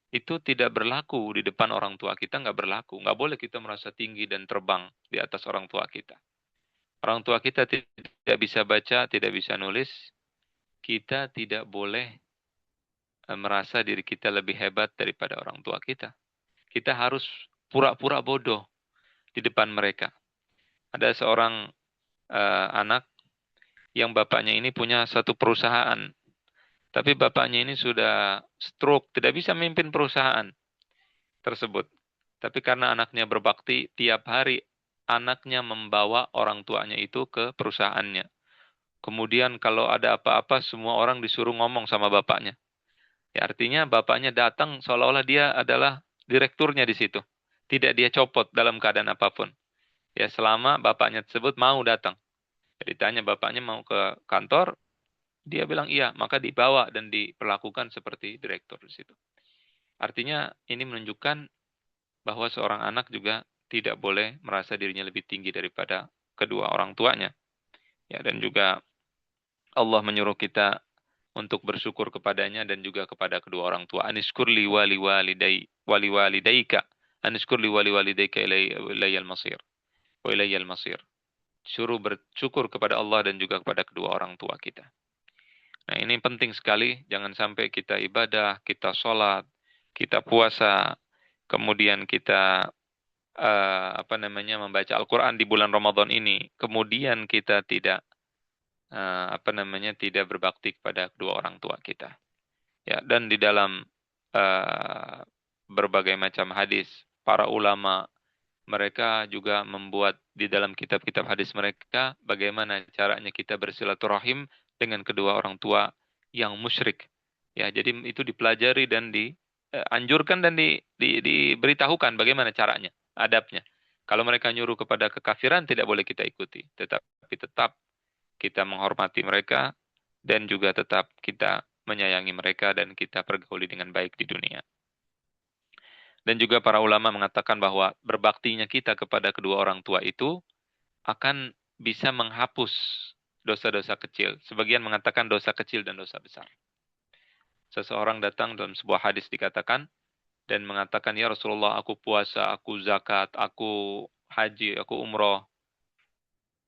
itu tidak berlaku di depan orang tua kita, nggak berlaku. Nggak boleh kita merasa tinggi dan terbang di atas orang tua kita. Orang tua kita tidak bisa baca, tidak bisa nulis, kita tidak boleh merasa diri kita lebih hebat daripada orang tua kita. Kita harus pura-pura bodoh di depan mereka. Ada seorang anak yang bapaknya ini punya satu perusahaan. Tapi bapaknya ini sudah stroke, tidak bisa memimpin perusahaan tersebut. Tapi karena anaknya berbakti, tiap hari anaknya membawa orang tuanya itu ke perusahaannya. Kemudian kalau ada apa-apa, semua orang disuruh ngomong sama bapaknya. Ya, artinya bapaknya datang seolah-olah dia adalah direkturnya di situ. tidak dia copot dalam keadaan apapun. Ya, selama bapaknya tersebut mau datang. Jadi tanya bapaknya mau ke kantor, dia bilang iya, maka dibawa dan diperlakukan seperti direktur di situ. Artinya ini menunjukkan bahwa seorang anak juga tidak boleh merasa dirinya lebih tinggi daripada kedua orang tuanya. Ya, dan juga Allah menyuruh kita untuk bersyukur kepadanya dan juga kepada kedua orang tua. Anishkur li wali walidaika. Anishkur li wali walidaika ilayyal masir. Wa ilayyal masir. Suruh bersyukur kepada Allah dan juga kepada kedua orang tua kita. Nah, ini penting sekali. Jangan sampai kita ibadah, kita sholat, kita puasa, kemudian kita membaca Al-Quran di bulan Ramadan ini, kemudian kita tidak tidak berbakti kepada kedua orang tua kita. Ya, dan di dalam uh, berbagai macam hadis, para ulama mereka juga membuat di dalam kitab-kitab hadis mereka bagaimana caranya kita bersilaturahim dengan kedua orang tua yang musyrik. Ya, jadi itu dipelajari dan dianjurkan dan diberitahukan bagaimana caranya, adabnya. Kalau mereka nyuruh kepada kekafiran tidak boleh kita ikuti, tetapi tetap kita menghormati mereka dan juga tetap kita menyayangi mereka dan kita pergauli dengan baik di dunia. Dan juga para ulama mengatakan bahwa berbaktinya kita kepada kedua orang tua itu akan bisa menghapus dosa-dosa kecil. Sebagian mengatakan dosa kecil dan dosa besar. Seseorang datang dalam sebuah hadis dikatakan dan mengatakan, ya Rasulullah, aku puasa, aku zakat, aku haji, aku umroh.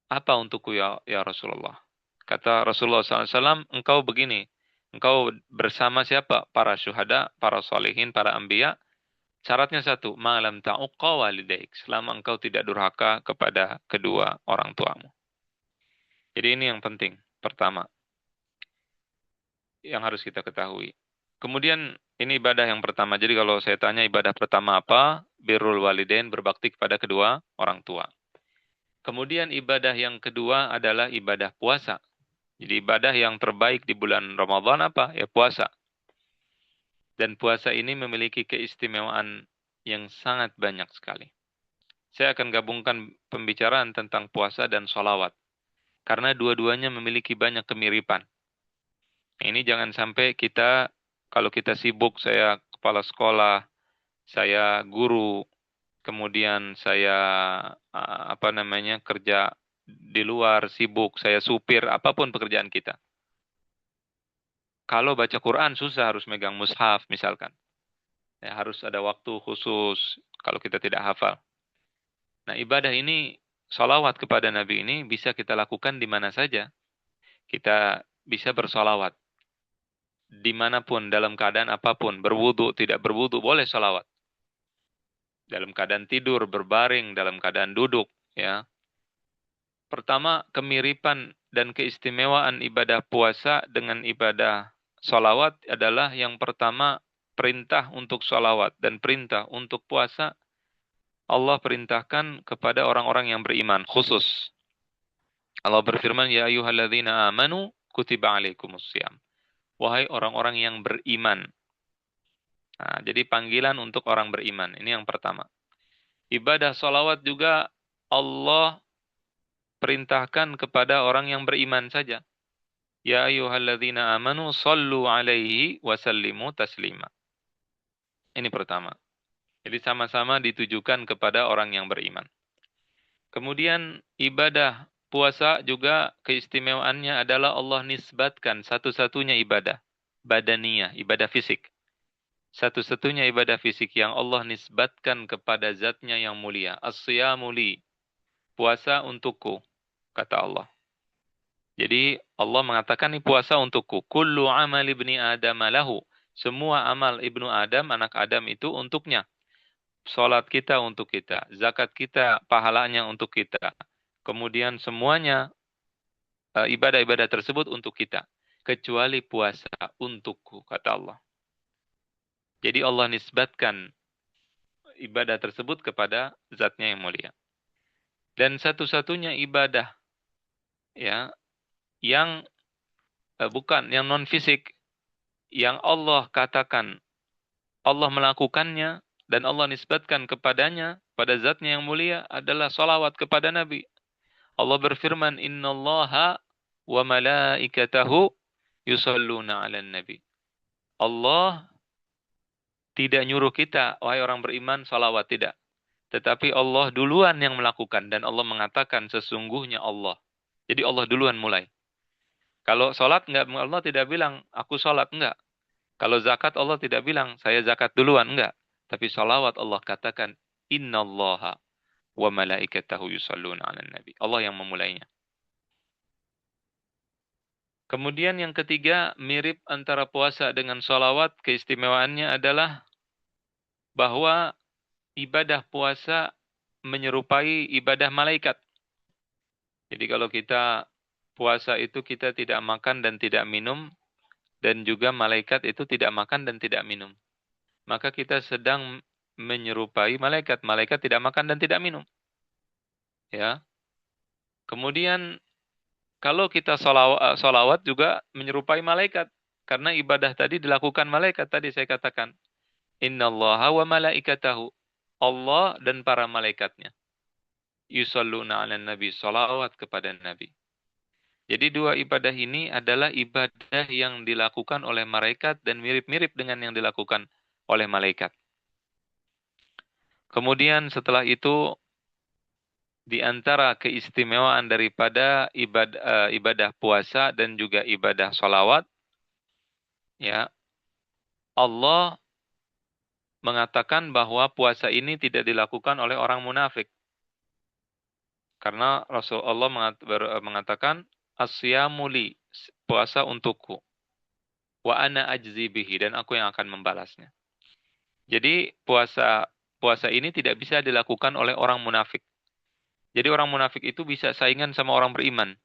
Apa untukku ya Rasulullah? Kata Rasulullah SAW, engkau begini, engkau bersama siapa? Para syuhada, para salihin, para anbiya. Syaratnya satu, malam ta'uqqa walidaik, selama engkau tidak durhaka kepada kedua orang tuamu. Jadi ini yang penting, pertama, yang harus kita ketahui. Kemudian ini ibadah yang pertama. Jadi kalau saya tanya ibadah pertama apa? Birrul walidain, berbakti kepada kedua orang tua. Kemudian ibadah yang kedua adalah ibadah puasa. Jadi ibadah yang terbaik di bulan Ramadan apa? Ya puasa. Dan puasa ini memiliki keistimewaan yang sangat banyak sekali. Saya akan gabungkan pembicaraan tentang puasa dan sholawat. Karena dua-duanya memiliki banyak kemiripan. Ini jangan sampai kita, kalau kita sibuk, saya kepala sekolah, saya guru, kemudian saya kerja di luar, sibuk, saya supir, apapun pekerjaan kita. Kalau baca Quran susah, harus megang mushaf misalkan. Ya, harus ada waktu khusus kalau kita tidak hafal. Nah, ibadah ini, sholawat kepada Nabi ini bisa kita lakukan di mana saja. Kita bisa bersolawat. Dimanapun, dalam keadaan apapun. Berwudu, tidak berwudu, boleh sholawat. Dalam keadaan tidur, berbaring, dalam keadaan duduk. Ya. Pertama, kemiripan dan keistimewaan ibadah puasa dengan ibadah sholawat adalah yang pertama, perintah untuk sholawat dan perintah untuk puasa. Allah perintahkan kepada orang-orang yang beriman khusus. Allah berfirman, ya ayyuhalladzina amanu kutiba alaikumussyam. Wahai orang-orang yang beriman. Nah, jadi panggilan untuk orang beriman. Ini yang pertama. Ibadah sholawat juga Allah perintahkan kepada orang yang beriman saja. Ya ayyuhalladzina amanu sallu alaihi wasallimu taslima. Ini pertama. Jadi sama-sama ditujukan kepada orang yang beriman. Kemudian ibadah puasa juga keistimewaannya adalah Allah nisbatkan satu-satunya ibadah. Badaniyah, ibadah fisik. Satu-satunya ibadah fisik yang Allah nisbatkan kepada zatnya yang mulia. As-siyamu li. Puasa untukku, kata Allah. Jadi Allah mengatakan ini puasa untukku. Kullu amal ibni Adam lahu. Semua amal ibnu Adam, anak Adam itu untuknya. Salat kita untuk kita. Zakat kita, pahalanya untuk kita. Kemudian semuanya ibadah-ibadah tersebut untuk kita. Kecuali puasa untukku, kata Allah. Jadi Allah nisbatkan ibadah tersebut kepada zatnya yang mulia. Dan satu-satunya ibadah ya yang bukan yang non fisik yang Allah katakan Allah melakukannya dan Allah nisbatkan kepadanya, pada zatnya yang mulia adalah salawat kepada Nabi. Allah berfirman, innallaha wa malaikatahu yusalluna 'alan nabi. Allah tidak nyuruh kita, wahai orang beriman, salawat, tidak. Tetapi Allah duluan yang melakukan, dan Allah mengatakan sesungguhnya Allah. Jadi Allah duluan mulai. Kalau sholat, Allah tidak bilang, aku sholat, enggak. Kalau zakat, Allah tidak bilang, saya zakat duluan, enggak. Tapi salawat Allah katakan, innallaha wa malaikatahu yusalluna 'alan nabi. Allah yang memulainya. Kemudian yang ketiga, mirip antara puasa dengan salawat, keistimewaannya adalah bahwa ibadah puasa menyerupai ibadah malaikat. Jadi kalau kita puasa itu kita tidak makan dan tidak minum, dan juga malaikat itu tidak makan dan tidak minum. Maka kita sedang menyerupai malaikat. Malaikat tidak makan dan tidak minum. Ya. Kemudian kalau kita sholawat juga menyerupai malaikat. Karena ibadah tadi dilakukan malaikat. Tadi saya katakan. Innallaha wa malaikatahu. Allah dan para malaikatnya. Yusalluna 'alan nabi. Sholawat kepada Nabi. Jadi dua ibadah ini adalah ibadah yang dilakukan oleh malaikat dan mirip-mirip dengan yang dilakukan oleh malaikat. Kemudian setelah itu, di antara keistimewaan daripada ibadah puasa dan juga ibadah sholawat, ya, Allah mengatakan bahwa puasa ini tidak dilakukan oleh orang munafik. Karena Rasulullah mengatakan, asyamu li, puasa untukku. Wa ana ajzi bihi, dan aku yang akan membalasnya. Jadi puasa ini tidak bisa dilakukan oleh orang munafik. Jadi orang munafik itu bisa saingan sama orang beriman.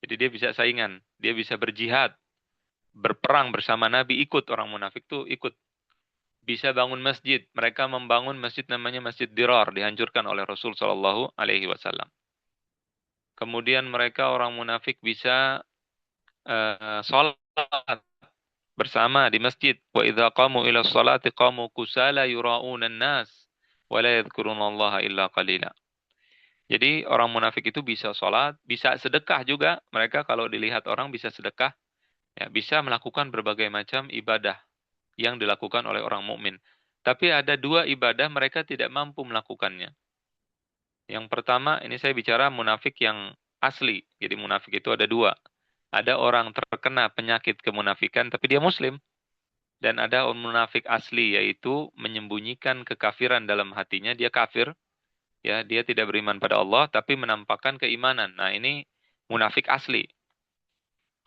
Jadi dia bisa saingan, dia bisa berjihad, berperang bersama Nabi, ikut orang munafik itu ikut. Bisa bangun masjid, mereka membangun masjid namanya Masjid Dirar, dihancurkan oleh Rasul Shallallahu Alaihi Wasallam. Kemudian mereka orang munafik bisa sholat bersama di masjid. Wa idza qamu ila sholati qamu kusala yura'una an-nas wa la yadhkurunallaha illa qalila. Jadi orang munafik itu bisa sholat, bisa sedekah juga. Mereka kalau dilihat orang bisa sedekah, ya, bisa melakukan berbagai macam ibadah yang dilakukan oleh orang mukmin. Tapi ada dua ibadah mereka tidak mampu melakukannya. Yang pertama, ini saya bicara munafik yang asli. Jadi munafik itu ada dua. Ada orang terkena penyakit kemunafikan, tapi dia muslim. Dan ada orang munafik asli, yaitu menyembunyikan kekafiran dalam hatinya. Dia kafir, ya, dia tidak beriman pada Allah, tapi menampakkan keimanan. Nah, ini munafik asli.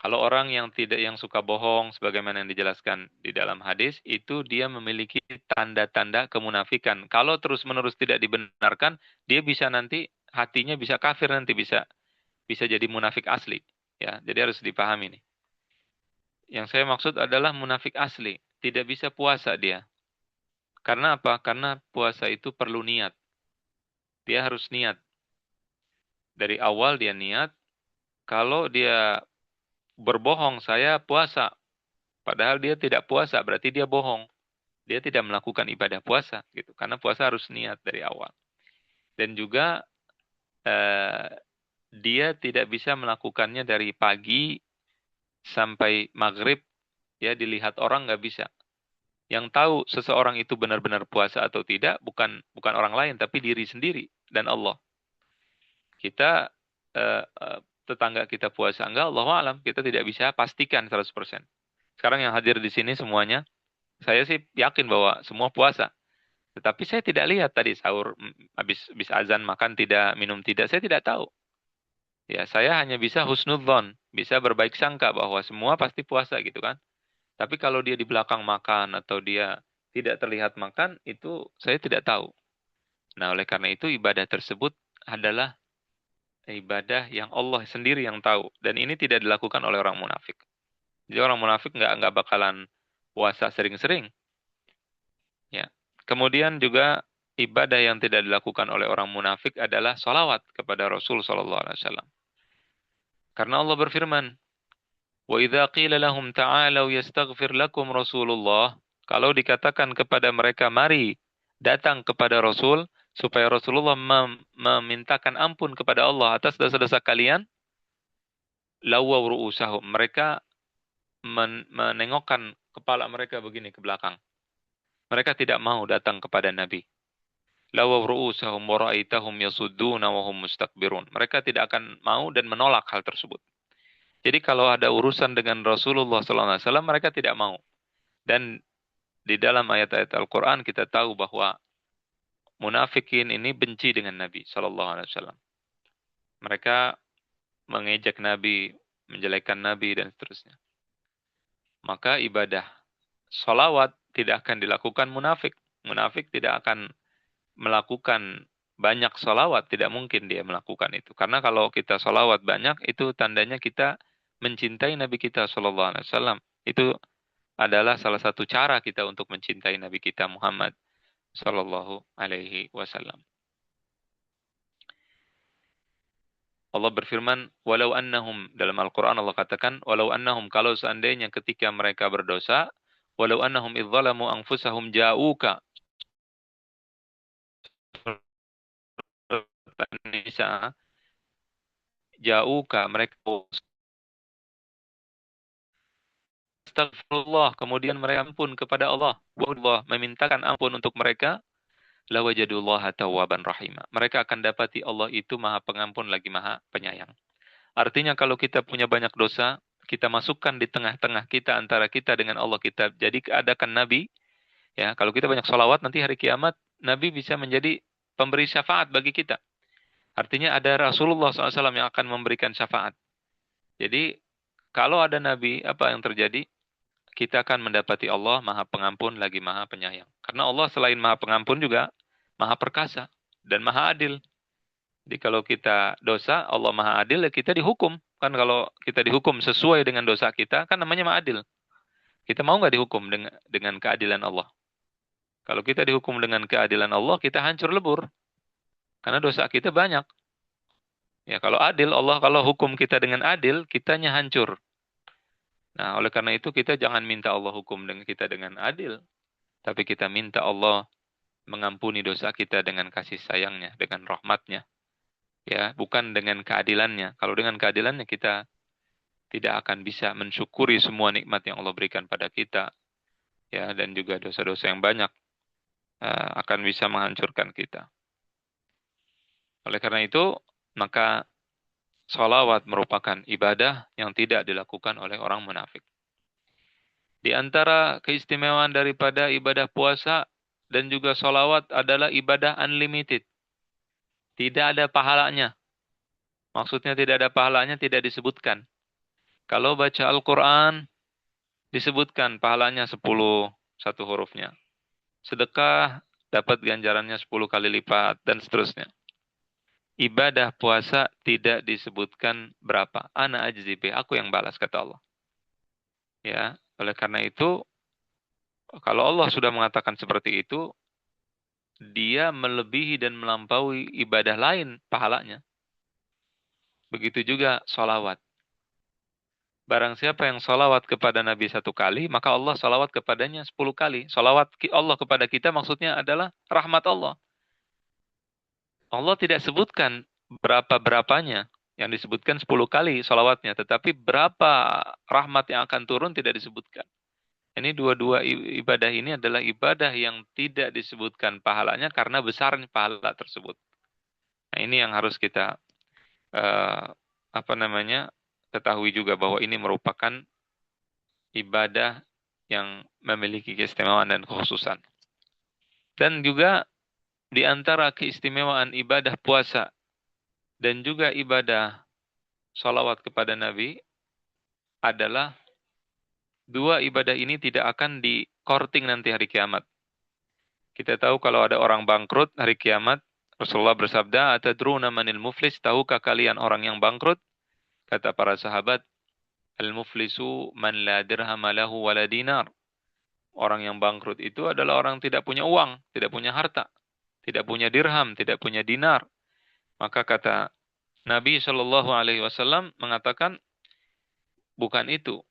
Kalau orang yang suka bohong, sebagaimana yang dijelaskan di dalam hadis, itu dia memiliki tanda-tanda kemunafikan. Kalau terus-menerus tidak dibenarkan, dia bisa nanti hatinya bisa kafir, nanti bisa jadi munafik asli. Ya, jadi harus dipahami nih. Yang saya maksud adalah munafik asli, tidak bisa puasa dia. Karena apa? Karena puasa itu perlu niat. Dia harus niat. Dari awal dia niat. Kalau dia berbohong, saya puasa. Padahal dia tidak puasa, berarti dia bohong. Dia tidak melakukan ibadah puasa, gitu. Karena puasa harus niat dari awal. Dan juga dia tidak bisa melakukannya dari pagi sampai maghrib, ya, dilihat orang nggak bisa. Yang tahu seseorang itu benar-benar puasa atau tidak bukan orang lain, tapi diri sendiri dan Allah. Kita tetangga kita puasa enggak, Allahu a'lam, kita tidak bisa pastikan 100%. Sekarang yang hadir di sini semuanya, saya sih yakin bahwa semua puasa. Tetapi saya tidak lihat tadi sahur, habis azan makan tidak, minum tidak, saya tidak tahu. Ya, saya hanya bisa husnudzon, bisa berbaik sangka bahwa semua pasti puasa gitu kan. Tapi kalau dia di belakang makan atau dia tidak terlihat makan, itu saya tidak tahu. Nah, oleh karena itu ibadah tersebut adalah ibadah yang Allah sendiri yang tahu, dan ini tidak dilakukan oleh orang munafik. Jadi orang munafik nggak bakalan puasa sering-sering. Ya. Kemudian juga ibadah yang tidak dilakukan oleh orang munafik adalah sholawat kepada Rasul Sallallahu Alaihi Wasallam. Karena Allah berfirman, wa idza qila lahum ta'alu yastaghfir lakum Rasulullah, kalau dikatakan kepada mereka, mari datang kepada Rasul supaya Rasulullah memintakan ampun kepada Allah atas dosa-dosa kalian, lawaw ru'usahum. Mereka menengokkan kepala mereka begini ke belakang. Mereka tidak mau datang kepada Nabi. Lawaw ru'usahum wa ra'aitahum yasudduna wa hum mustakbirun. Mereka tidak akan mau dan menolak hal tersebut. Jadi kalau ada urusan dengan Rasulullah SAW, mereka tidak mau. Dan di dalam ayat-ayat Al-Quran kita tahu bahwa munafikin ini benci dengan Nabi SAW. Mereka mengejek Nabi, menjelekkan Nabi, dan seterusnya. Maka ibadah salawat tidak akan dilakukan munafik. Munafik tidak akan melakukan banyak salawat, tidak mungkin dia melakukan itu. Karena kalau kita salawat banyak, itu tandanya kita mencintai Nabi kita SAW. Itu adalah salah satu cara kita untuk mencintai Nabi kita Muhammad Sallallahu Alaihi Wasallam. Allah berfirman, walau annahum, dalam Al-Quran Allah katakan, walau annahum, kalau seandainya ketika mereka berdosa, walau annahum idzalamu anfusahum ja'uka. Nisa, ja'uka, mereka astagfirullah, kemudian mereka ampun kepada Allah. Allah memintakan ampun untuk mereka, lawajadullaha tawwaban rahima. Mereka akan dapati Allah itu maha pengampun lagi maha penyayang. Artinya kalau kita punya banyak dosa, kita masukkan di tengah-tengah kita, antara kita dengan Allah, kita jadi adakan Nabi. Ya, kalau kita banyak sholawat, nanti hari kiamat, Nabi bisa menjadi pemberi syafaat bagi kita. Artinya ada Rasulullah SAW yang akan memberikan syafaat. Jadi, kalau ada Nabi, apa yang terjadi? Kita akan mendapati Allah maha pengampun lagi maha penyayang. Karena Allah selain maha pengampun juga maha perkasa dan maha adil. Jadi kalau kita dosa, Allah maha adil, ya kita dihukum. Kan kalau kita dihukum sesuai dengan dosa kita, kan namanya maha adil. Kita mau nggak dihukum dengan keadilan Allah? Kalau kita dihukum dengan keadilan Allah, kita hancur lebur. Karena dosa kita banyak. Ya, kalau adil, Allah kalau hukum kita dengan adil, kitanya hancur. Nah, oleh karena itu kita jangan minta Allah hukum dengan kita dengan adil. Tapi kita minta Allah mengampuni dosa kita dengan kasih sayangnya, dengan rahmatnya. Ya, bukan dengan keadilannya. Kalau dengan keadilannya kita tidak akan bisa mensyukuri semua nikmat yang Allah berikan pada kita. Ya, dan juga dosa-dosa yang banyak akan bisa menghancurkan kita. Oleh karena itu, maka sholawat merupakan ibadah yang tidak dilakukan oleh orang munafik. Di antara keistimewaan daripada ibadah puasa dan juga sholawat adalah ibadah unlimited. Tidak ada pahalanya. Maksudnya tidak ada pahalanya, tidak disebutkan. Kalau baca Al-Quran, disebutkan pahalanya 10, satu hurufnya. Sedekah, dapat ganjarannya 10 kali lipat, dan seterusnya. Ibadah puasa tidak disebutkan berapa. Ana ajzibi, aku yang balas, kata Allah. Ya, oleh karena itu, kalau Allah sudah mengatakan seperti itu, dia melebihi dan melampaui ibadah lain pahalanya. Begitu juga sholawat. Barang siapa yang sholawat kepada Nabi 1 kali, maka Allah sholawat kepadanya 10 kali. Sholawat Allah kepada kita maksudnya adalah rahmat Allah. Allah tidak sebutkan berapa-berapanya. Yang disebutkan 10 kali sholawatnya. Tetapi berapa rahmat yang akan turun tidak disebutkan. Ini dua-dua ibadah ini adalah ibadah yang tidak disebutkan pahalanya karena besarnya pahala tersebut. Nah, ini yang harus kita ketahui juga bahwa ini merupakan ibadah yang memiliki keistimewaan dan kekhususan. Dan juga di antara keistimewaan ibadah puasa dan juga ibadah sholawat kepada Nabi adalah dua ibadah ini tidak akan di-korting nanti hari kiamat. Kita tahu kalau ada orang bangkrut hari kiamat, Rasulullah bersabda, "Atadruna manil muflis?" Tahukah kalian orang yang bangkrut? Kata para sahabat, "Al-muflisu man la dirham lahu wa la dinar." Orang yang bangkrut itu adalah orang tidak punya uang, tidak punya harta, tidak punya dirham, tidak punya dinar. Maka kata Nabi Shallallahu Alaihi Wasallam mengatakan, bukan itu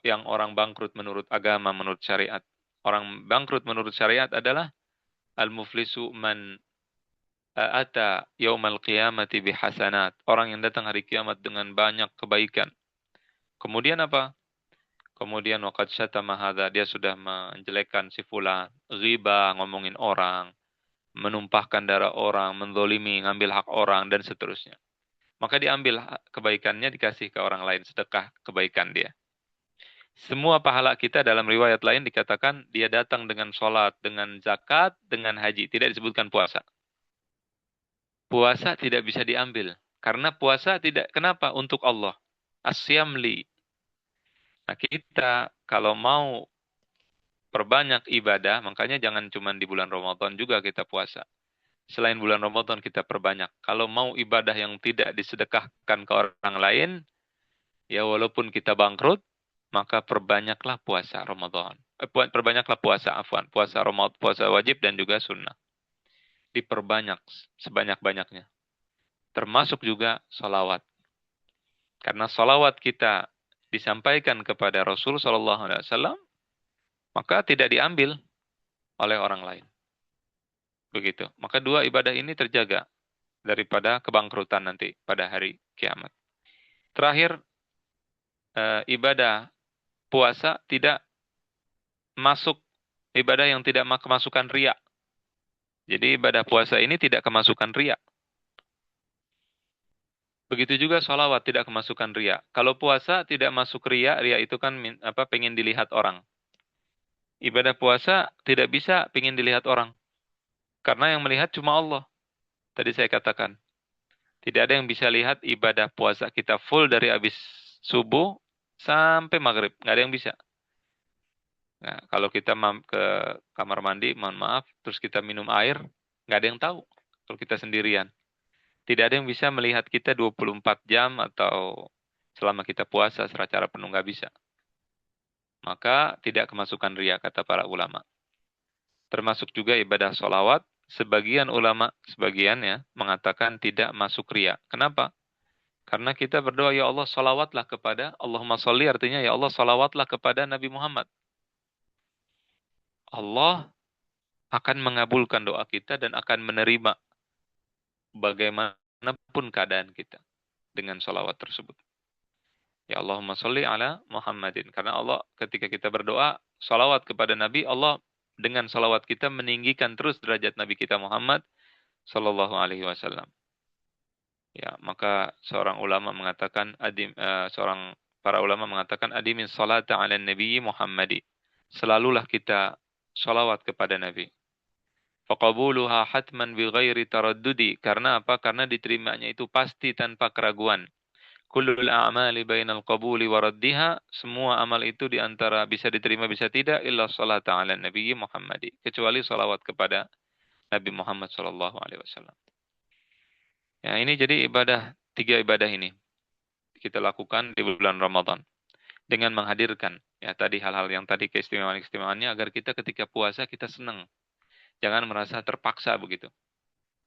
yang orang bangkrut menurut agama, menurut syariat. Orang bangkrut menurut syariat adalah Al-muflisu man ata yaumal qiyamati bihasanat. Orang yang datang hari kiamat dengan banyak kebaikan. Kemudian apa? Kemudian waqad syatama hadza, dia sudah menjelekkan si fulan, ghibah, ngomongin orang, menumpahkan darah orang, menzolimi, ngambil hak orang dan seterusnya. Maka diambil kebaikannya dikasih ke orang lain, sedekah kebaikan dia. Semua pahala kita dalam riwayat lain dikatakan dia datang dengan sholat, dengan zakat, dengan haji. Tidak disebutkan puasa. Puasa tidak bisa diambil. Karena puasa tidak, kenapa? Untuk Allah. Asyam li. Nah kita kalau mau perbanyak ibadah, makanya jangan cuma di bulan Ramadan juga kita puasa. Selain bulan Ramadan kita perbanyak. Kalau mau ibadah yang tidak disedekahkan ke orang lain, ya walaupun kita bangkrut, maka perbanyaklah puasa Ramadan. Perbanyaklah puasa, afwan. Puasa Ramadan, puasa wajib dan juga sunnah. Diperbanyak sebanyak-banyaknya. Termasuk juga sholawat. Karena sholawat kita disampaikan kepada Rasul SAW, maka tidak diambil oleh orang lain. Begitu. Maka dua ibadah ini terjaga daripada kebangkrutan nanti pada hari kiamat. Terakhir, ibadah puasa tidak masuk, ibadah yang tidak kemasukan riya. Jadi ibadah puasa ini tidak kemasukan riya. Begitu juga sholawat tidak kemasukan riya. Kalau puasa tidak masuk riya, riya itu kan pengen dilihat orang. Ibadah puasa tidak bisa pengen dilihat orang. Karena yang melihat cuma Allah. Tadi saya katakan. Tidak ada yang bisa lihat ibadah puasa kita full dari habis subuh sampai maghrib. Nggak ada yang bisa. Nah, kalau kita ke kamar mandi, mohon maaf, terus kita minum air, nggak ada yang tahu. Kalau kita sendirian. Tidak ada yang bisa melihat kita 24 jam atau selama kita puasa secara penuh, nggak bisa. Maka tidak kemasukan riya, kata para ulama. Termasuk juga ibadah sholawat. Sebagian ulama, sebagiannya mengatakan tidak masuk riya. Kenapa? Karena kita berdoa, ya Allah sholawatlah kepada, Allahumma sholli artinya ya Allah sholawatlah kepada Nabi Muhammad. Allah akan mengabulkan doa kita dan akan menerima bagaimanapun keadaan kita dengan sholawat tersebut. Ya Allahumma sholli ala Muhammadin. Karena Allah ketika kita berdoa, sholawat kepada Nabi, Allah dengan sholawat kita meninggikan terus derajat Nabi kita Muhammad Sallallahu Alaihi Wasallam. Ya, maka seorang ulama mengatakan, para ulama mengatakan, adimin salata ala Nabi Muhammadi. Selalulah kita sholawat kepada Nabi. Faqabuluha hatman bi ghairi taraddudi. Karena apa? Karena diterimanya itu pasti tanpa keraguan. Kullul a'mali bainal qabuli wa raddiha. Semua amal itu di antara bisa diterima bisa tidak illa salata ala Nabi Muhammadi. Kecuali salawat kepada Nabi Muhammad sallallahu alaihi wasallam. Ya, ini jadi tiga ibadah ini kita lakukan di bulan Ramadan dengan menghadirkan ya tadi hal-hal yang tadi keistimewaannya agar kita ketika puasa kita senang. Jangan merasa terpaksa begitu.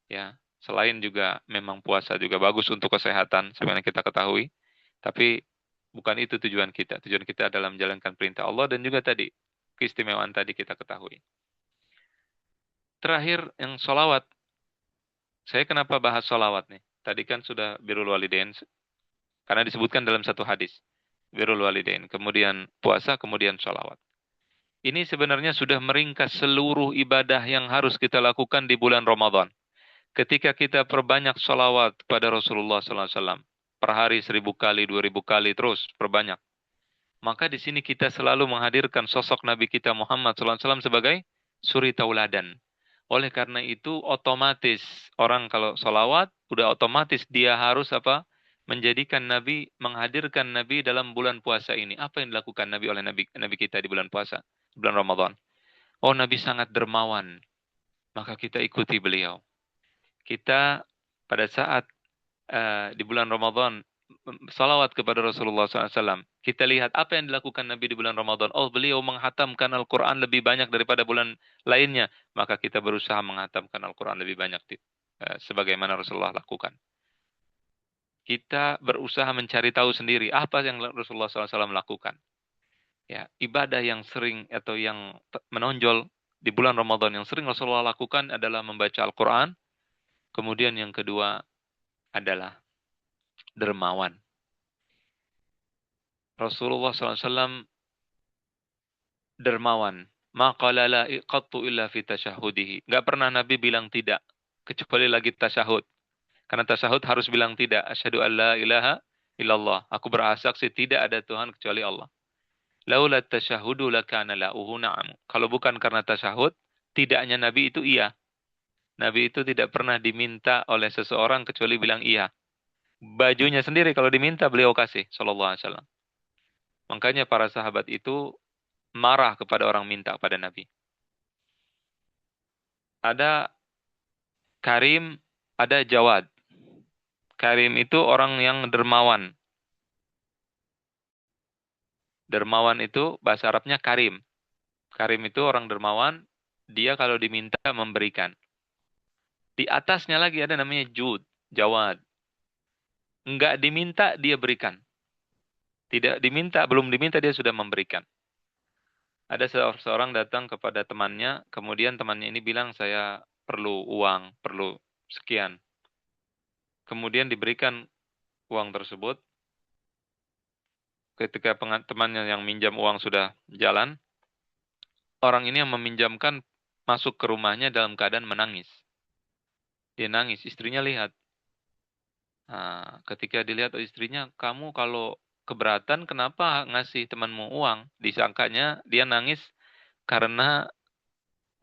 Ya, selain juga memang puasa juga bagus untuk kesehatan sebenarnya kita ketahui, tapi bukan itu tujuan kita. Tujuan kita adalah menjalankan perintah Allah dan juga tadi keistimewaan tadi kita ketahui. Terakhir yang sholawat. Saya kenapa bahas sholawat nih? Tadi kan sudah birrul walidain, karena disebutkan dalam satu hadis. Birrul walidain, kemudian puasa, kemudian sholawat. Ini sebenarnya sudah meringkas seluruh ibadah yang harus kita lakukan di bulan Ramadan. Ketika kita perbanyak sholawat pada Rasulullah SAW, per hari 1000 kali, 2000 kali, terus perbanyak. Maka di sini kita selalu menghadirkan sosok Nabi kita Muhammad SAW sebagai suri tauladan. Oleh karena itu otomatis orang kalau sholawat udah otomatis dia harus apa? Menjadikan Nabi, menghadirkan Nabi dalam bulan puasa ini. Apa yang dilakukan Nabi oleh Nabi kita di bulan puasa, bulan Ramadan? Oh, Nabi sangat dermawan. Maka kita ikuti beliau. Kita pada saat di bulan Ramadan salawat kepada Rasulullah SAW. Kita lihat apa yang dilakukan Nabi di bulan Ramadan. Oh, beliau menghatamkan Al-Quran lebih banyak daripada bulan lainnya. Maka kita berusaha menghatamkan Al-Quran lebih banyak sebagaimana Rasulullah lakukan. Kita berusaha mencari tahu sendiri apa yang Rasulullah SAW lakukan. Ya, ibadah yang sering atau yang menonjol di bulan Ramadan yang sering Rasulullah lakukan adalah membaca Al-Quran. Kemudian yang kedua adalah dermawan. Rasulullah SAW dermawan. Ma qala la qattu illa fi tasyahudihi. Nggak pernah Nabi bilang tidak. Kecuali lagi tasyahud. Karena tasyahud harus bilang tidak. Asyhadu an la ilaha illallah. Aku bersaksi tidak ada Tuhan kecuali Allah. Laula tasyahudu lakana la'uhu na'am. Kalau bukan karena tasyahud, tidaknya Nabi itu iya. Nabi itu tidak pernah diminta oleh seseorang kecuali bilang iya. Bajunya sendiri kalau diminta beliau kasih, sallallahu alaihi wasallam. Makanya para sahabat itu marah kepada orang minta pada Nabi. Ada Karim, ada Jawad. Karim itu orang yang dermawan. Dermawan itu bahasa Arabnya Karim. Karim itu orang dermawan, dia kalau diminta memberikan. Di atasnya lagi ada namanya Jud, Jawad. Enggak diminta dia berikan. Tidak diminta, belum diminta dia sudah memberikan. Ada seorang datang kepada temannya, kemudian temannya ini bilang saya perlu uang, perlu sekian. Kemudian diberikan uang tersebut. Ketika temannya yang minjam uang sudah jalan, orang ini yang meminjamkan masuk ke rumahnya dalam keadaan menangis. Dia nangis, istrinya lihat. Nah, ketika dilihat istrinya, kamu kalau keberatan kenapa ngasih temanmu uang? Disangkanya dia nangis karena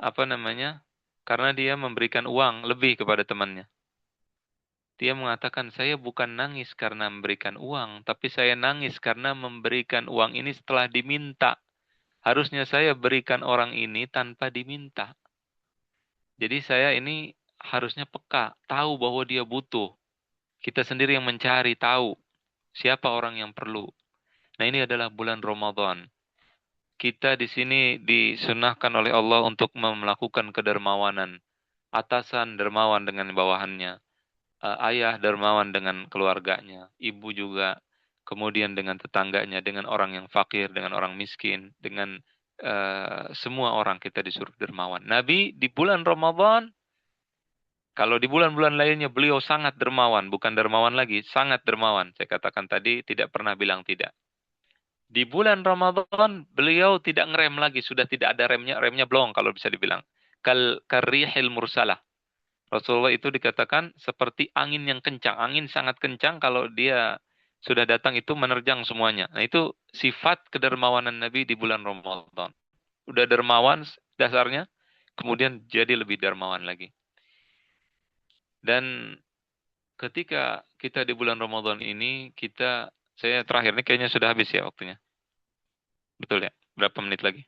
apa namanya? Karena dia memberikan uang lebih kepada temannya. Dia mengatakan, saya bukan nangis karena memberikan uang, tapi saya nangis karena memberikan uang ini setelah diminta. Harusnya saya berikan orang ini tanpa diminta. Jadi saya ini harusnya peka, tahu bahwa dia butuh. Kita sendiri yang mencari, tahu siapa orang yang perlu. Nah, ini adalah bulan Ramadan. Kita di sini disunahkan oleh Allah untuk melakukan kedermawanan. Atasan dermawan dengan bawahannya. Ayah dermawan dengan keluarganya. Ibu juga. Kemudian dengan tetangganya, dengan orang yang fakir, dengan orang miskin, dengan semua orang kita disuruh dermawan. Nabi di bulan Ramadan, kalau di bulan-bulan lainnya beliau sangat dermawan, bukan dermawan lagi, sangat dermawan. Saya katakan tadi tidak pernah bilang tidak. Di bulan Ramadan beliau tidak ngerem lagi, sudah tidak ada remnya blong kalau bisa dibilang. Karrihil mursalah. Rasulullah itu dikatakan seperti angin yang kencang. Angin sangat kencang kalau dia sudah datang itu menerjang semuanya. Nah, itu sifat kedermawanan Nabi di bulan Ramadan. Udah dermawan dasarnya, kemudian jadi lebih dermawan lagi. Dan ketika kita di bulan Ramadan ini, saya terakhir ini kayaknya sudah habis ya waktunya. Betul ya? Berapa menit lagi?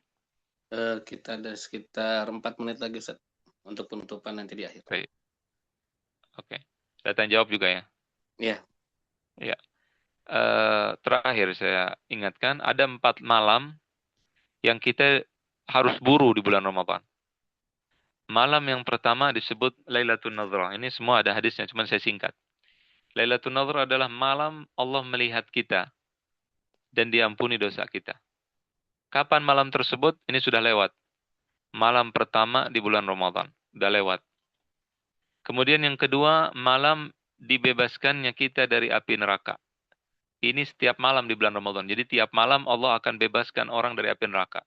Kita ada sekitar 4 menit lagi, Ustaz, untuk penutupan nanti di akhir. Baik. Oke. Datang jawab juga ya? Iya. Ya. Terakhir saya ingatkan, ada 4 malam yang kita harus buru di bulan Ramadan. Malam yang pertama disebut Lailatul Nadhrah. Ini semua ada hadisnya, cuma saya singkat. Lailatul Nadhrah adalah malam Allah melihat kita dan diampuni dosa kita. Kapan malam tersebut? Ini sudah lewat. Malam pertama di bulan Ramadan. Sudah lewat. Kemudian yang kedua, malam dibebaskannya kita dari api neraka. Ini setiap malam di bulan Ramadan. Jadi tiap malam Allah akan bebaskan orang dari api neraka.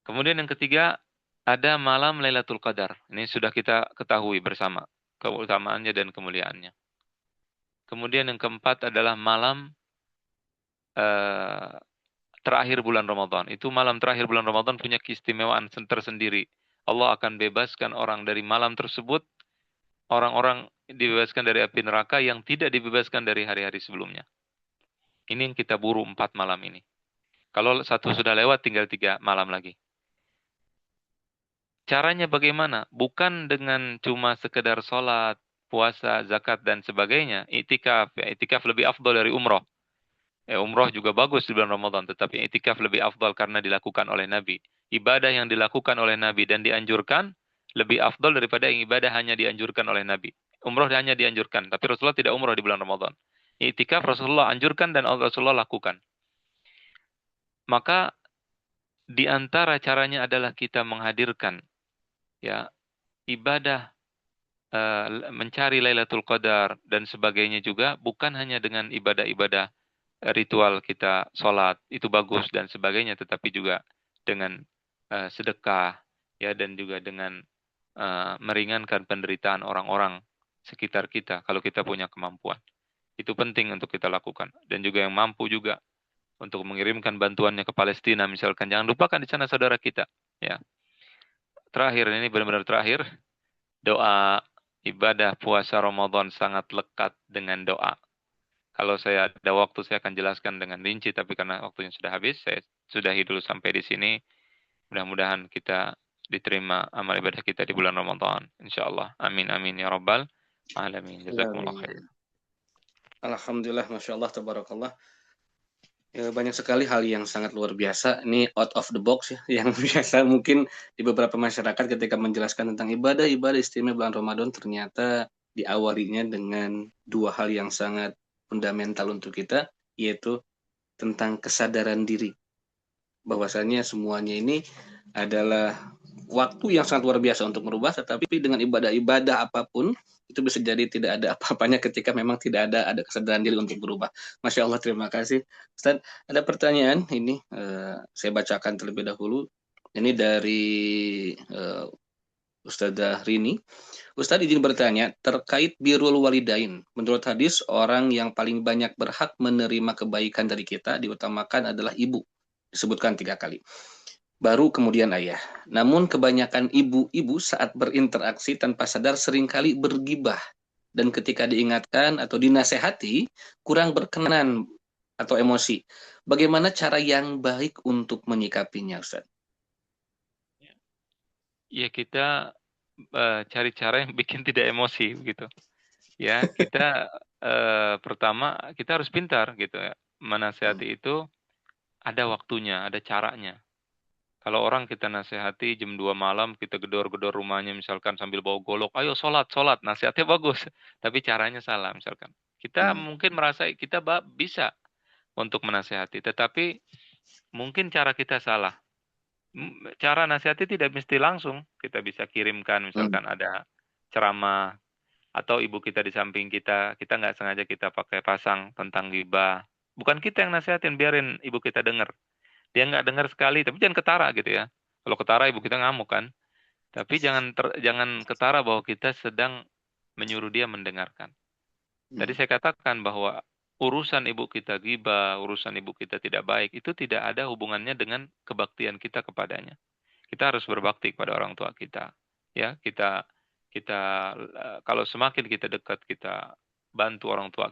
Kemudian yang ketiga, ada malam Lailatul Qadar. Ini sudah kita ketahui bersama keutamaannya dan kemuliaannya. Kemudian yang keempat adalah malam terakhir bulan Ramadan. Itu malam terakhir bulan Ramadan punya keistimewaan tersendiri. Allah akan bebaskan orang dari malam tersebut. Orang-orang dibebaskan dari api neraka yang tidak dibebaskan dari hari-hari sebelumnya. Ini yang kita buru 4 malam ini. Kalau satu sudah lewat, tinggal 3 malam lagi. Caranya bagaimana? Bukan dengan cuma sekedar sholat, puasa, zakat, dan sebagainya. Itikaf. Itikaf lebih afdal dari umroh. Umroh juga bagus di bulan Ramadan, tetapi itikaf lebih afdal karena dilakukan oleh Nabi. Ibadah yang dilakukan oleh Nabi dan dianjurkan, lebih afdal daripada yang ibadah hanya dianjurkan oleh Nabi. Umroh hanya dianjurkan, tapi Rasulullah tidak umroh di bulan Ramadan. Itikaf Rasulullah anjurkan dan Rasulullah lakukan. Maka di antara caranya adalah kita menghadirkan ya ibadah mencari Lailatul Qadar dan sebagainya juga bukan hanya dengan ibadah-ibadah ritual kita sholat itu bagus dan sebagainya, tetapi juga dengan sedekah ya dan juga dengan meringankan penderitaan orang-orang sekitar kita kalau kita punya kemampuan. Itu penting untuk kita lakukan dan juga yang mampu juga untuk mengirimkan bantuannya ke Palestina misalkan. Jangan lupakan di sana saudara kita ya. Terakhir ini benar-benar terakhir, doa ibadah puasa Ramadan sangat lekat dengan doa. Kalau saya ada waktu saya akan jelaskan dengan rinci, tapi karena waktunya sudah habis, saya sudahi dulu sampai di sini. Mudah-mudahan kita diterima amal ibadah kita di bulan Ramadan. InsyaAllah. Amin amin ya rabbal alamin. Jazakumullah khair. Alhamdulillah, Masya Allah, Tabarakallah. Ya, banyak sekali hal yang sangat luar biasa. Ini out of the box ya, yang biasa mungkin di beberapa masyarakat ketika menjelaskan tentang ibadah istimewa bulan Ramadan ternyata diawalinya dengan dua hal yang sangat fundamental untuk kita, yaitu tentang kesadaran diri. Bahwasanya semuanya ini adalah waktu yang sangat luar biasa untuk merubah, tetapi dengan ibadah-ibadah apapun itu bisa jadi tidak ada apa-apanya ketika memang tidak ada kesadaran diri untuk berubah. Masya Allah, terima kasih. Ustaz, ada pertanyaan ini saya bacakan terlebih dahulu. Ini dari Ustazah Rini. Ustaz izin bertanya terkait birrul walidain. Menurut hadis, orang yang paling banyak berhak menerima kebaikan dari kita diutamakan adalah ibu. Disebutkan 3 kali. Baru kemudian ayah. Namun kebanyakan ibu-ibu saat berinteraksi tanpa sadar seringkali bergibah. Dan ketika diingatkan atau dinasehati, kurang berkenan atau emosi. Bagaimana cara yang baik untuk menyikapinya, Ustaz? Ya kita cari cara yang bikin tidak emosi gitu. Ya kita pertama kita harus pintar gitu ya. Menasihati itu ada waktunya, ada caranya. Kalau orang kita nasihati jam 2 malam, kita gedor-gedor rumahnya misalkan sambil bawa golok, ayo sholat, sholat, nasihatnya bagus. Tapi caranya salah misalkan. Kita mungkin merasa kita bisa untuk menasihati, tetapi mungkin cara kita salah. Cara nasihati tidak mesti langsung. Kita bisa kirimkan misalkan ada ceramah, atau ibu kita di samping kita nggak sengaja kita pakai pasang tentang ghibah. Bukan kita yang nasihatin, biarin ibu kita dengar. Dia nggak dengar sekali, tapi jangan ketara gitu ya. Kalau ketara ibu kita ngamuk kan. Tapi jangan ketara bahwa kita sedang menyuruh dia mendengarkan. Tadi saya katakan bahwa urusan ibu kita ghibah, urusan ibu kita tidak baik, itu tidak ada hubungannya dengan kebaktian kita kepadanya. Kita harus berbakti kepada orang tua kita. Ya, kita kalau semakin kita dekat, kita bantu orang tua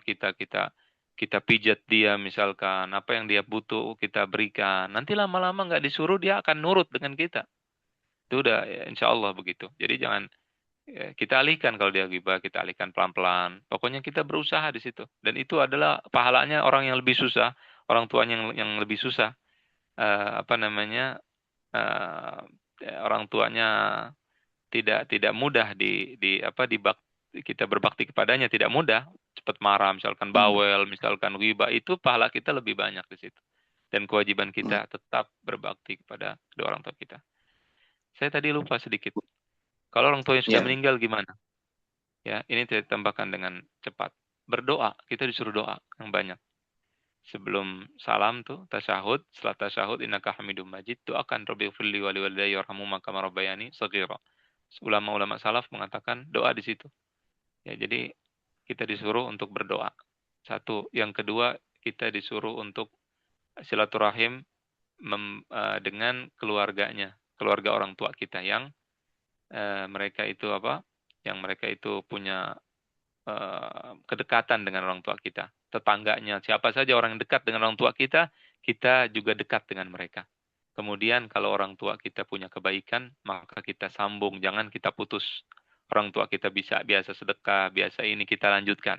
kita pijat dia misalkan, apa yang dia butuh kita berikan. Nanti lama-lama nggak disuruh dia akan nurut dengan kita. Itu udah ya, insya Allah begitu. Jadi jangan kita alihkan kalau dia ghibah, kita alihkan pelan-pelan. Pokoknya kita berusaha di situ. Dan itu adalah pahalanya orang yang lebih susah, orang tuanya yang lebih susah. Apa namanya? Orang tuanya tidak mudah kita berbakti kepadanya tidak mudah, cepat marah misalkan bawel misalkan ghibah, itu pahala kita lebih banyak di situ dan kewajiban kita tetap berbakti kepada kedua orang tua kita. Saya tadi lupa sedikit, kalau orang tuanya sudah meninggal gimana ya, ini saya tambahkan dengan cepat. Berdoa, kita disuruh doa yang banyak sebelum salam tuh tasyahud, setelah tasyahud innaka hamidum majid, doakan rabbighfirli wa liwalidayya warhamhuma kama rabbayani shaghira. Ulama-ulama salaf mengatakan doa di situ. Ya, jadi kita disuruh untuk berdoa. Satu, yang kedua kita disuruh untuk silaturahim dengan keluarganya, keluarga orang tua kita yang mereka itu yang mereka itu punya kedekatan dengan orang tua kita, tetangganya, siapa saja orang yang dekat dengan orang tua kita, kita juga dekat dengan mereka. Kemudian kalau orang tua kita punya kebaikan, maka kita sambung, jangan kita putus. Orang tua kita biasa sedekah, biasa ini kita lanjutkan.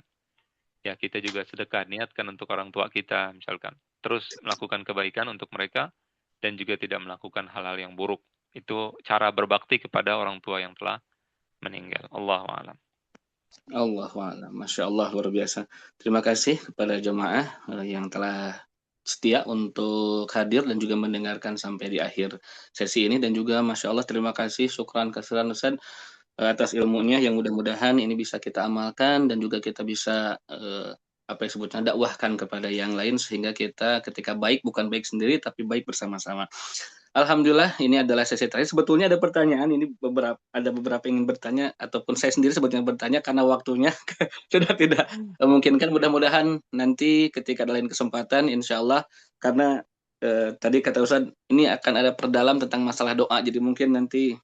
Ya, kita juga sedekah, niatkan untuk orang tua kita misalkan. Terus melakukan kebaikan untuk mereka dan juga tidak melakukan hal-hal yang buruk. Itu cara berbakti kepada orang tua yang telah meninggal. Allahu a'lam. Allahu a'lam. Masya Allah, luar biasa. Terima kasih kepada jemaah yang telah setia untuk hadir dan juga mendengarkan sampai di akhir sesi ini, dan juga Masya Allah terima kasih, syukran kasiran Ustaz atas ilmunya yang mudah-mudahan ini bisa kita amalkan dan juga kita bisa apa yang sebutnya dakwahkan kepada yang lain, sehingga kita ketika baik bukan baik sendiri tapi baik bersama-sama. Alhamdulillah ini adalah sesi terakhir. Sebetulnya ada pertanyaan ini, ada beberapa yang ingin bertanya ataupun saya sendiri sebetulnya bertanya, karena waktunya sudah tidak memungkinkan. Mudah-mudahan nanti ketika ada lain kesempatan insya Allah, karena tadi kata Ustaz ini akan ada perdalam tentang masalah doa, jadi mungkin nanti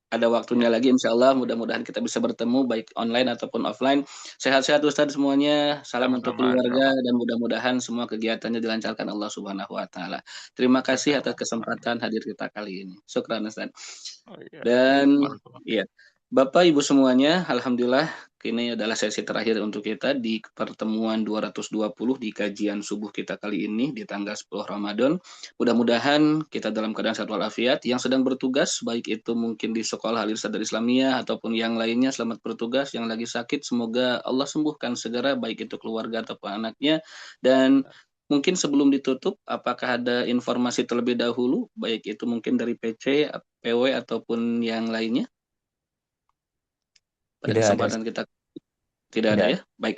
ada waktunya Ya, lagi insya Allah, mudah-mudahan kita bisa bertemu baik online ataupun offline. Sehat-sehat Ustadz semuanya, salam untuk sama-sama, insya keluarga Allah. dan mudah-mudahan semua kegiatannya dilancarkan Allah Subhanahu wa taala. Terima kasih atas Insya Allah. kesempatan hadir kita kali ini. Syukran Ustadz. Oh iya, Dan barakallah. iya, Bapak Ibu semuanya, alhamdulillah ini adalah sesi terakhir untuk kita di pertemuan 220 di kajian subuh kita kali ini di tanggal 10 Ramadan. Mudah-mudahan kita dalam keadaan sehat walafiat. Yang sedang bertugas, baik itu mungkin di sekolah Al Irsyad Islamiyah ataupun yang lainnya, selamat bertugas. Yang lagi sakit, semoga Allah sembuhkan segera, baik itu keluarga ataupun anaknya. Dan mungkin sebelum ditutup, apakah ada informasi terlebih dahulu, baik itu mungkin dari PC, PW ataupun yang lainnya? Pada Tidak ada. kesempatan kita tidak ada Tidak ya. ada. Baik.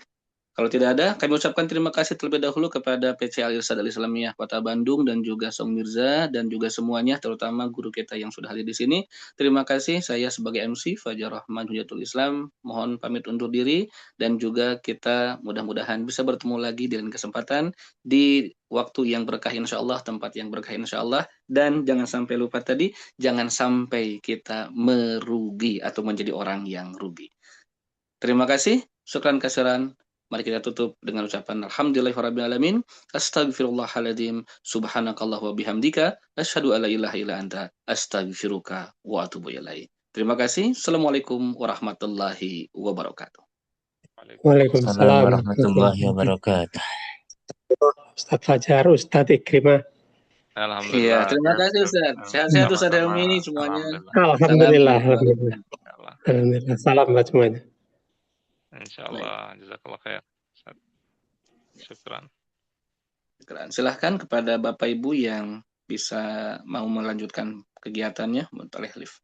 Kalau tidak ada, kami ucapkan terima kasih terlebih dahulu kepada PC Al Irsyad Al Islamiyah Kota Bandung dan juga Song Mirza dan juga semuanya, terutama guru kita yang sudah hadir di sini. Terima kasih. Saya sebagai MC Fajar Rahman Hujatul Islam mohon pamit undur diri, dan juga kita mudah-mudahan bisa bertemu lagi di lain kesempatan di waktu yang berkah insya Allah, tempat yang berkah insya Allah, dan jangan sampai lupa tadi, jangan sampai kita merugi atau menjadi orang yang rugi. Terima kasih, syukran kasiran. Mari kita tutup dengan ucapan Alhamdulillahirrabbilalamin. Astagfirullahaladzim. Subhanakallah wa bihamdika. Asyhadu alla ilaha illa anta. Astagfiruka wa atubu ilaih. Terima kasih. Assalamualaikum warahmatullahi wabarakatuh. Waalaikumsalam Waalaikumsalam warahmatullahi wabarakatuh. Ustaz Fajar, Ustaz Ikrimah. Iya, Alhamdulillah. terima kasih Ustaz. Sehat-sehat Ustaz Sama-sama. Helmi semuanya. Alhamdulillah, Salam. alhamdulillah. Alhamdulillah. Salam buat semuanya. Insya Baik. Allah. Jazakallah khair. Syukran. Silahkan kepada Bapak Ibu yang bisa mau melanjutkan kegiatannya, boleh lift.